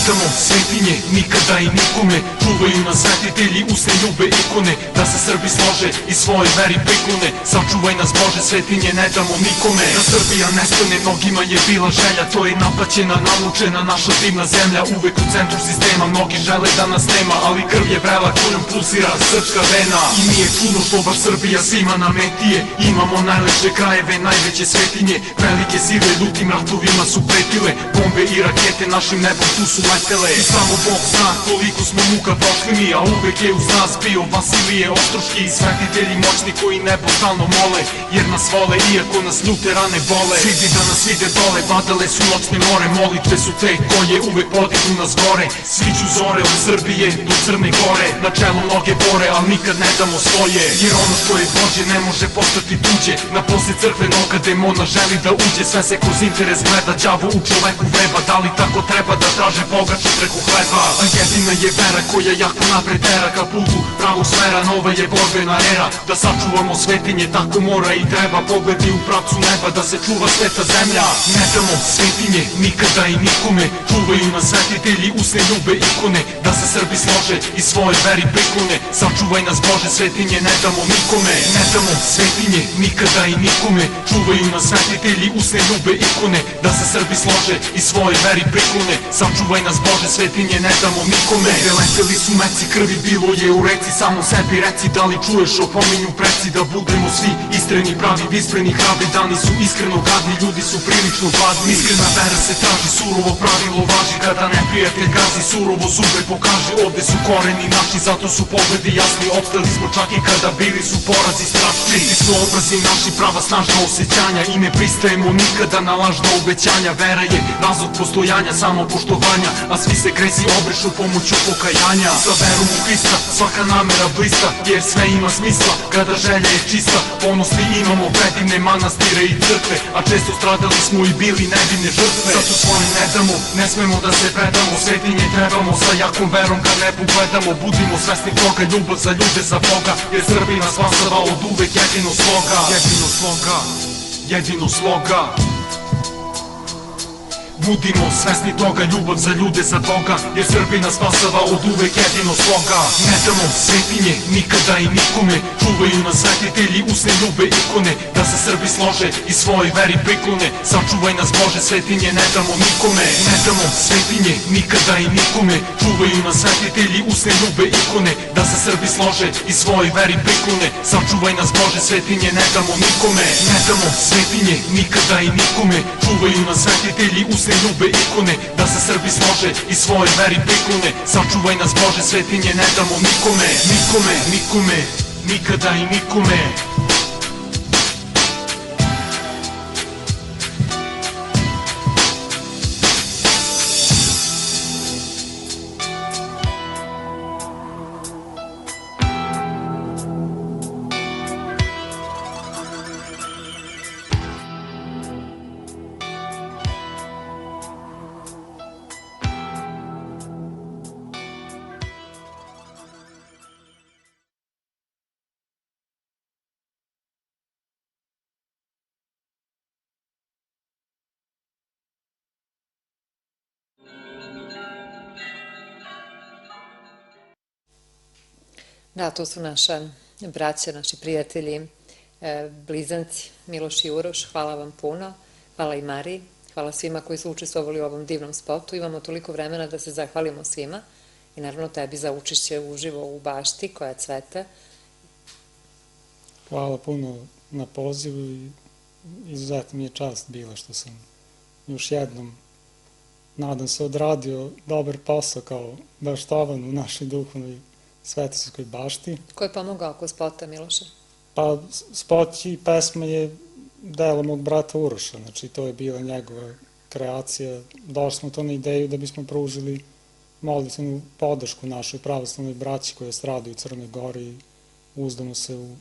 Tamo svetinje, nikada i nikome, čuvaju nas svetitelji, usne ljube ikone, da se Srbi slože i svoj veri priklone, sačuvaj nas Bože, svetinje ne damo nikome. Da Srbija nestane, mnogima je bila želja, to je napaćena, namučena naša divna zemlja, uvek u centru sistema, mnogi žele da nas nema, ali krv je vrela kojom pulsira srpska vena. I nije čudno što baš Srbija svima na meti je, imamo najlepše krajeve, najveće svetinje, velike sile ljutim ratovima su pretile, bombe i rakete našim nebom tu su letele. I samo Bog zna koliko smo muka prošli mi, a uvek je uz nas bio Vasilije Ostroški i svetitelji moćni koji nebo stalno mole, jer nas vole iako nas ljute rane bole. Svidi da nas vide dole, badale su noćne more, molitve su te koje uvek podižu nas gore. Sviću zore od Srbije do Crne Gore, na čelu mnoge bore, ali nikad ne damo svoje, jer ono što je Božje ne može postati tuđe. Na posle crkvenoga demona želi da uđe, sve se kroz interes gleda, đavo u čoveku vreba, da li tako treba da traže bogači preko hleba. A jedina je vera koja jako napred tera ka putu pravog smera, nova je borbena era, da sačuvamo svetinje, tako mora i treba, pogledi u pravcu neba, da se čuva sveta zemlja. Ne damo svetinje, nikada i nikome, čuvaju nas svetitelji, usne ljube ikone, da se Srbi slože i svoje veri priklone, sačuvaj nas Bože, svetinje ne damo nikome. Ne damo svetinje, nikada i nikome, čuvaju nas svetitelji, usne ljube ikone, da se Srbi slože i svoje veri priklone, sačuvaj nas Bože, svetinje ne damo nikome. Leteli su meci krvi, bilo je u reci, samo sebi reci da li čuješ, opominju preci, da budemo svi istreni, pravi, vispreni, hrabri, dani su iskreno gadni, ljudi su prilično gladni. Iskrena vera se traži, surovo pravilo važi, kada neprijatelj gazi, surovo zube pokaži, ovde su koreni naši, zato su pogledi jasni, opstali smo čak i kada bili su porazi strašni. Čisti su obrazi naši, prava snažna osjećanja i ne pristajemo nikada na lažna obećanja. Vera je razlog postojanja, samo poštovanja, a svi se gresi obrišu pomoću pokajanja. Sa verom u Hrista svaka namera blista, jer sve ima smisla kada želja je čista. Ponosni imamo predivne manastire i crkve, a često stradali smo i bili nevine žrtve. Zato svoje ne damo, ne smemo da se predamo, svetinje trebamo sa jakom verom kad ne pogledamo. Budimo svesni toga, ljubav za ljude, za Boga, jer Srbi nas spasava od uvek jedino sloga. Jedino sloga, jedino sloga. Budimo svesni toga, ljubav za ljude, za Boga, jer Srbi nas spasava od uvek jedino sloga. Ne damo svetinje, nikada i nikome, čuvaju nas svetitelji, usne ljube ikone, da se Srbi slože i svoje veri priklone, sačuvaj nas Bože, svetinje ne damo nikome. Ne damo svetinje, nikada i nikome, čuvaju nas svetitelji, usne ljube ikone, da se Srbi slože i svoje veri priklone, sačuvaj nas Bože, svetinje ne damo nikome. Ne damo svetinje, nikada i nikome, čuvaju nas svetitelji, usne ljube ikone, da se Srbi slože i svoje veri priklone, sačuvaj nas Bože, svetinje ne damo nikome. Nikome, nikome, nikada i nikome. Da, to su naša braća, naši prijatelji, blizanci, Miloš i Uroš. Hvala vam puno. Hvala i Mariji. Hvala svima koji su učestvovali u ovom divnom spotu. Imamo toliko vremena da se zahvalimo svima i naravno tebi za učešće uživo u bašti koja cvete. Hvala puno na pozivu i izuzetno mi je čast bila što sam još jednom, nadam se, odradio dobar posao kao baštovan u našoj duhovnoj svetovskoj bašti. Ko je pomogao oko spota, Miloše? Pa spot i pesma je delo mog brata Uroša, znači to je bila njegova kreacija. Došli smo to na ideju da bismo pružili molitvenu podršku našoj pravoslavnoj braći koja stradaju u Crnoj Gori i uzdamo se u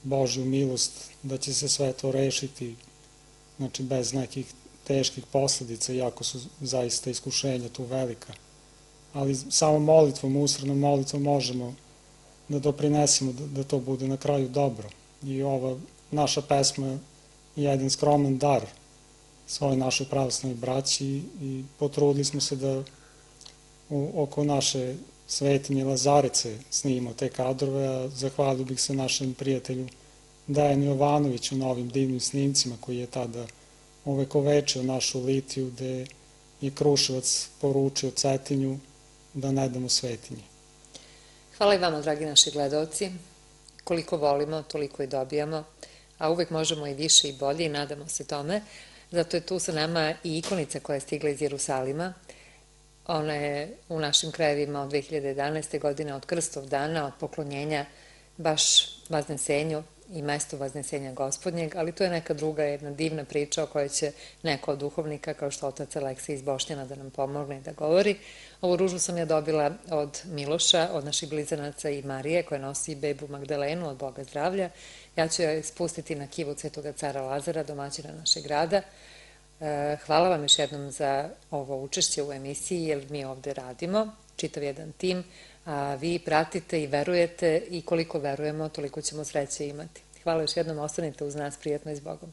Božju milost da će se sve to rešiti, znači bez nekih teških posledica, iako su zaista iskušenja tu velika. Ali samo molitvom, usrednom molitvom možemo da doprinesemo da to bude na kraju dobro. I ova naša pesma je jedan skroman dar svoj našoj pravoslavnoj braći i potrudili smo se da oko naše svetinje Lazarice snimimo te kadrove, a zahvalio bih se našem prijatelju Dejanu Jovanoviću na ovim divnim snimcima koji je tada ovekovečio našu litiju gde je Kruševac poručio Cetinju da ne damo svetinje. Hvala i vama, dragi naši gledalci. Koliko volimo, toliko i dobijamo, a uvek možemo i više i bolje i nadamo se tome. Zato je tu sa nama i ikonica koja je stigla iz Jerusalima. Ona je u našim krajevima od 2011. godine, od Krstov dana, od poklonjenja baš Vaznesenju i mesto Vaznesenja Gospodnjeg, ali to je neka druga jedna divna priča o kojoj će neko od duhovnika, kao što otac Aleksij iz Bošnjana, da nam pomogne i da govori. Ovu ružu sam ja dobila od Miloša, od naših blizanaca i Marije, koja nosi bebu Magdalenu od Boga zdravlja. Ja ću joj spustiti na kivu Svetoga cara Lazara, domaćina našeg grada. Hvala vam još jednom za ovo učešće u emisiji, jer mi ovde radimo, čitav jedan tim, a vi pratite i verujete i koliko verujemo, toliko ćemo sreće imati. Hvala još jednom, ostanite uz nas, prijatno i s Bogom.